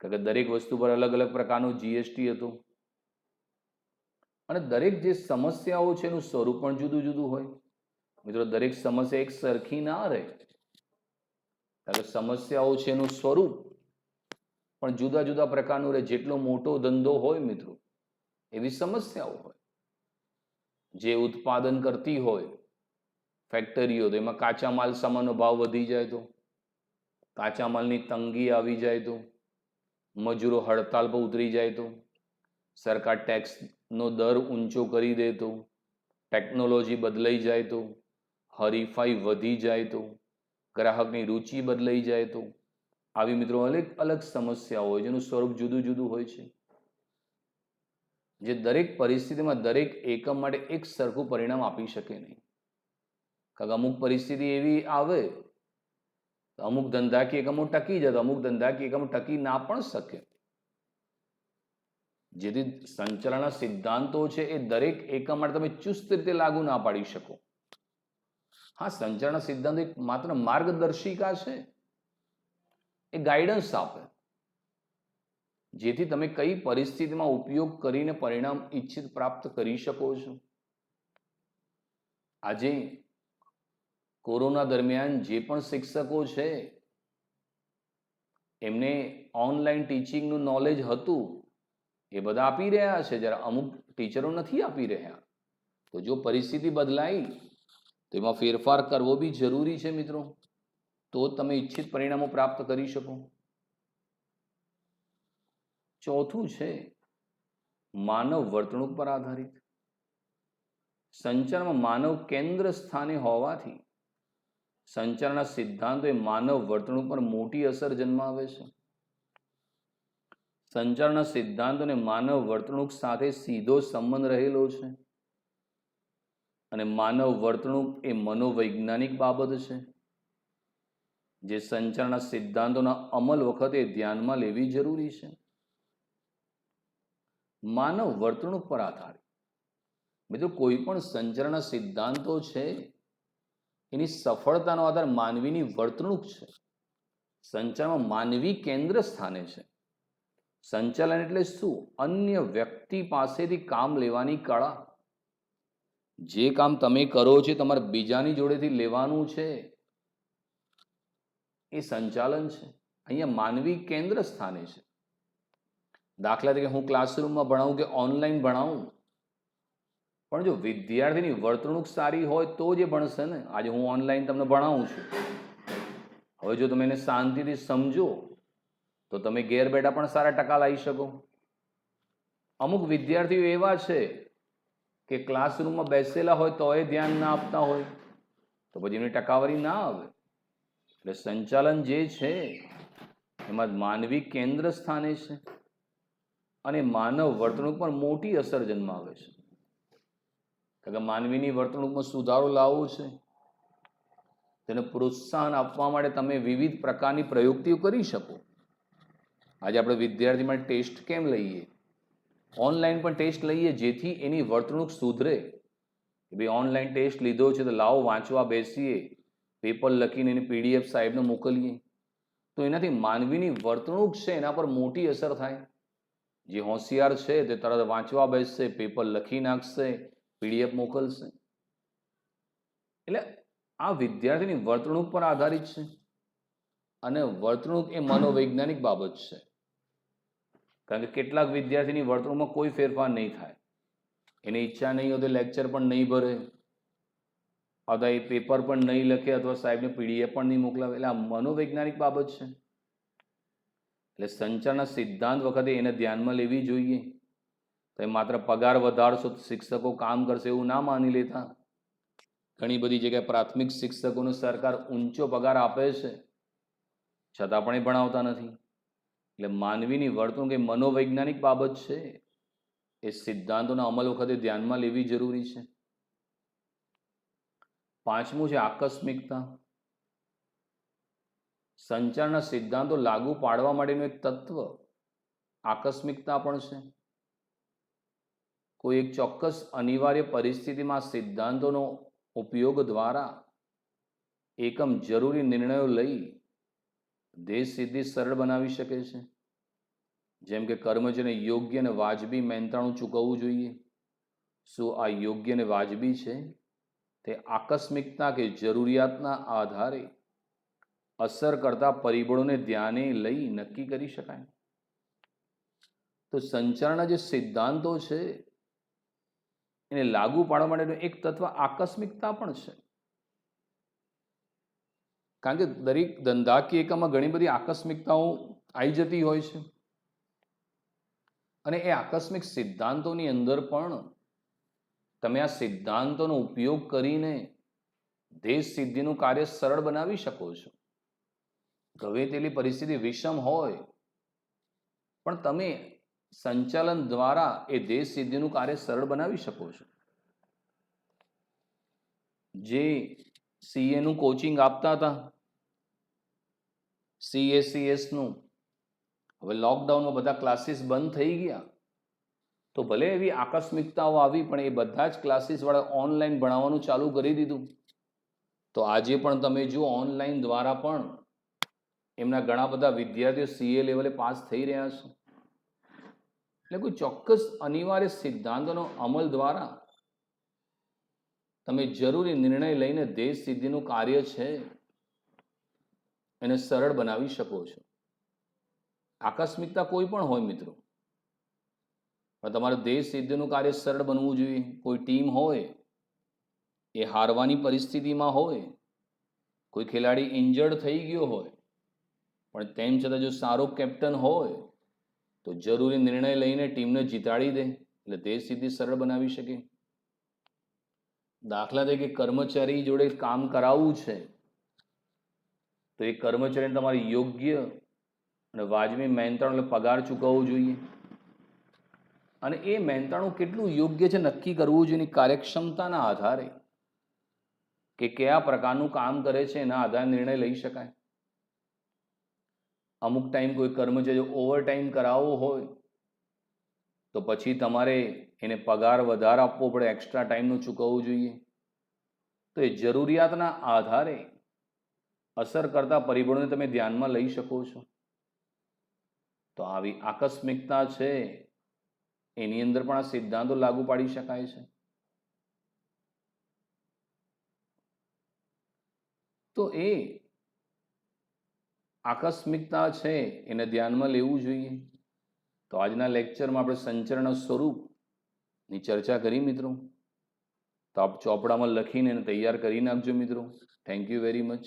[SPEAKER 1] કારણ કે દરેક વસ્તુ પર અલગ અલગ પ્રકારનું જીએસટી હતું અને દરેક જે સમસ્યાઓ છે એનું સ્વરૂપ પણ જુદું જુદું હોય. મિત્રો, દરેક સમસ્યા એક સરખી ના રહે, કારણ કે સમસ્યાઓ છે એનું સ્વરૂપ પણ જુદા જુદા પ્રકારનું રહે. જેટલો મોટો ધંધો હોય મિત્રો, એવી સમસ્યાઓ હોય. જે ઉત્પાદન કરતી હોય ફેક્ટરીઓ, તો એમાં કાચા માલ સામાનનો ભાવ વધી જાય તો, કાચા માલની તંગી આવી જાય તો, મજૂરો હડતાલ પર ઉતરી જાય તો, સરકાર ટેક્સનો દર ઊંચો કરી દે તો, ટેકનોલોજી બદલાઈ જાય તો, હરીફાઈ વધી જાય તો, ગ્રાહકની રુચિ બદલાઈ જાય તો, આવી મિત્રો અલગ અલગ સમસ્યાઓ હોય જેનું સ્વરૂપ જુદું જુદું હોય છે, જે દરેક પરિસ્થિતિમાં દરેક એકમ માટે એક સરખું પરિણામ આપી શકે નહીં. કારણ કે અમુક પરિસ્થિતિ એવી આવે, અમુક ધંધાકીય એકમો ટકી જાય, અમુક ધંધાકીય એકમો ટકી ના પણ શકે. જેથી સંચાલનના સિદ્ધાંતો છે એ દરેક એકમ માટે તમે ચુસ્ત રીતે લાગુ ના પાડી શકો. હા, સંચાલનના સિદ્ધાંતો એક માત્ર માર્ગદર્શિકા છે, એ ગાઈડન્સ આપે, જેથી તમે કઈ પરિસ્થિતિમાં ઉપયોગ કરીને પરિણામ ઈચ્છિત પ્રાપ્ત કરી શકો છો. આજે કોરોના દરમિયાન જે પણ શિક્ષકો છે એમને ઓનલાઈન ટીચિંગનું નોલેજ હતું એ બધા આપી રહ્યા છે, જ્યારે અમુક ટીચરો નથી આપી રહ્યા. તો જો પરિસ્થિતિ બદલાઈ તો એમાં ફેરફાર કરવો બી જરૂરી છે મિત્રો, તો તમે ઈચ્છિત પરિણામો પ્રાપ્ત કરી શકો. ચોથું છે માનવ વર્તણૂક પર આધારિત. સંચારમાં માનવ કેન્દ્ર સ્થાને હોવાથી સંચારના સિદ્ધાંતો એ માનવ વર્તણૂક પર મોટી અસર જન્માવે છે. સંચારના સિદ્ધાંતોને માનવ વર્તણૂક સાથે સીધો સંબંધ રહેલો છે અને માનવ વર્તણૂક એ મનોવૈજ્ઞાનિક બાબત છે, જે સંચારના સિદ્ધાંતોના અમલ વખતે ધ્યાનમાં લેવી જરૂરી છે. માનવ વર્તણૂક પર આધારિત મિત્રો કોઈ પણ સંચારના સિદ્ધાંતો છે એની સફળતાનો આધાર માનવીની વર્તણૂક છે. સંચારમાં માનવી કેન્દ્ર સ્થાને છે. સંચાલન એટલે શું? અન્ય વ્યક્તિ પાસેથી કામ લેવાની કળા. જે કામ તમે કરો છો તમારે બીજાની જોડેથી લેવાનું છે, એ સંચાલન છે. અહીંયા માનવી કેન્દ્ર સ્થાને છે. દાખલા તરીકે હું ક્લાસરૂમમાં ભણાવું કે ઓનલાઈન ભણાવું, પણ જો વિદ્યાર્થીની વર્તણૂક સારી હોય તો જ એ ભણશે ને. આજે હું ઓનલાઈન તમને ભણાવું છું, હવે જો તમે એને શાંતિથી સમજો તો તમે ઘેર બેઠા પણ સારા ટકા લાવી શકો. અમુક વિદ્યાર્થીઓ એવા છે કે ક્લાસરૂમમાં બેસેલા હોય તો એ ધ્યાન ના આપતા હોય, તો પછી એમની ટકાવારી ના આવે. એટલે સંચાલન જે છે એમાં માનવી કેન્દ્ર સ્થાને છે અને માનવ વર્તણૂક પર મોટી અસર જન્માવે છે. કારણ કે માનવીની વર્તણૂકમાં સુધારો લાવવો છે, તેને પ્રોત્સાહન આપવા માટે તમે વિવિધ પ્રકારની પ્રયુક્તિઓ કરી શકો. આજે આપણે વિદ્યાર્થી માટે ટેસ્ટ કેમ લઈએ? ઓનલાઈન પણ ટેસ્ટ લઈએ જેથી એની વર્તણૂક સુધરે. કે ભાઈ ઓનલાઈન ટેસ્ટ લીધો છે તો લાવો વાંચવા બેસીએ, પેપર લખીને એને પીડીએફ સાહેબને મોકલીએ, તો એનાથી માનવીની વર્તણૂક છે એના પર મોટી અસર થાય. જે હોશિયાર છે તે તરત વાંચવા બેસશે, પેપર લખી નાખશે, પીડીએફ મોકલશે. એટલે આ વિદ્યાર્થીની વર્તણૂક પર આધારિત છે અને વર્તણૂક એ મનોવૈજ્ઞાનિક બાબત છે. કારણ કે કેટલાક વિદ્યાર્થીની વર્તણૂકમાં કોઈ ફેરફાર નહીં થાય, એની ઈચ્છા નહીં હોય તો લેક્ચર પણ નહીં ભરે, અથવા એ પેપર પણ નહીં લખે, અથવા સાહેબને પીડીએફ પણ નહીં મોકલાવે. એટલે આ મનોવૈજ્ઞાનિક બાબત છે. એટલે સંચારના સિદ્ધાંત વખતે એને ધ્યાનમાં લેવી જોઈએ. તો એ માત્ર પગાર વધારશો તો શિક્ષકો કામ કરશે એવું ના માની લેતા. ઘણી બધી જગ્યાએ પ્રાથમિક શિક્ષકોને સરકાર ઊંચો પગાર આપે છે, છતાં પણ એ ભણાવતા નથી. એટલે માનવીની વર્તણૂક એ મનોવૈજ્ઞાનિક બાબત છે, એ સિદ્ધાંતોના અમલ વખતે ધ્યાનમાં લેવી જરૂરી છે. પાંચમું છે આકસ્મિકતા. સંચારના સિદ્ધાંતો લાગુ પાડવા માટેનું એક તત્વ આકસ્મિકતા પણ છે. કોઈ એક ચોક્કસ અનિવાર્ય પરિસ્થિતિમાં સિદ્ધાંતોનો ઉપયોગ દ્વારા એકમ જરૂરી નિર્ણયો લઈ ધ્યેય સિદ્ધિ સરળ બનાવી શકે છે. જેમ કે કર્મચારીને યોગ્ય અને વાજબી મહેનતાણું ચૂકવવું જોઈએ. શું આ યોગ્ય અને વાજબી છે? તે આકસ્મિકતા કે જરૂરિયાતના આધારે અસર કરતા પરિબળોને ધ્યાને લઈ નક્કી કરી શકાય. તો સંચારના જે સિદ્ધાંતો છે એને લાગુ પાડવા માટેનું એક તત્વ આકસ્મિકતા પણ છે. કારણ કે દરેક ધંધાકીય એકમમાં ઘણી બધી આકસ્મિકતાઓ આવી જતી હોય છે અને એ આકસ્મિક સિદ્ધાંતોની અંદર પણ તમે આ સિદ્ધાંતોનો ઉપયોગ કરીને દેશ સિદ્ધિનું કાર્ય સરળ બનાવી શકો છો. ગમે તેટલી પરિસ્થિતિ વિષમ હોય પણ તમે સંચાલન દ્વારા એ દેશ સિદ્ધિનું કાર્ય સરળ બનાવી શકો છો. જે સીએનું કોચિંગ આપતા હતા, સીએસીએસનું, હવે લોકડાઉનમાં બધા ક્લાસીસ બંધ થઈ ગયા તો ભલે એવી આકસ્મિકતાઓ આવી પણ એ બધા જ ક્લાસીસવાળા ઓનલાઈન ભણાવવાનું ચાલુ કરી દીધું. તો આજે પણ તમે જુઓ ઓનલાઈન દ્વારા પણ એમના ઘણા બધા વિદ્યાર્થીઓ સીએ લેવલે પાસ થઈ રહ્યા છે. એટલે કોઈ ચોક્કસ અનિવાર્ય સિદ્ધાંતોનો અમલ દ્વારા તમે જરૂરી નિર્ણય લઈને દેશ સિદ્ધિનું કાર્ય છે એને સરળ બનાવી શકો છો. આકસ્મિકતા કોઈ પણ હોય મિત્રો, પણ તમારે દેશ સિદ્ધિનું કાર્ય સરળ બનવું જોઈએ. કોઈ ટીમ હોય એ હારવાની પરિસ્થિતિમાં હોય, કોઈ ખેલાડી ઇન્જર્ડ થઈ ગયો હોય પણ તેમ છતાં જો સારો કેપ્ટન હોય તો જરૂરી નિર્ણય લઈને ટીમને જીતાડી દે એટલે દેશ સિદ્ધિ સરળ બનાવી શકે. દાખલા તરીકે કર્મચારી જોડે કામ કરાવવું છે તો એ કર્મચારીને તમારે યોગ્ય અને વાજબી મહેનતાણું એટલે પગાર ચૂકવવો જોઈએ અને એ મહેનતાણું કેટલું યોગ્ય છે નક્કી કરવું જોઈએ કાર્યક્ષમતાના આધારે કે કયા પ્રકારનું કામ કરે છે એના આધારે નિર્ણય લઈ શકાય. અમુક ટાઈમ કોઈ કર્મચારી ઓવર ટાઈમ કરાવવો હોય તો પછી તમારે એને પગાર વધારે આપવો પડે, એક્સ્ટ્રા ટાઈમનું ચૂકવવું જોઈએ. તો એ જરૂરિયાતના આધારે અસર કરતા પરિબળોને તમે ધ્યાનમાં લઈ શકો છો. તો આવી આકસ્મિકતા છે એની અંદર પણ આ સિદ્ધાંતો લાગુ પાડી શકાય છે. તો એ આકસ્મિકતા છે એને ધ્યાનમાં લેવું જોઈએ. તો આજના લેક્ચરમાં આપણે સંચરણ સ્વરૂપની ચર્ચા કરી મિત્રો. તો આપ ચોપડામાં લખીને તૈયાર કરી નાખજો મિત્રો. Thank you very much.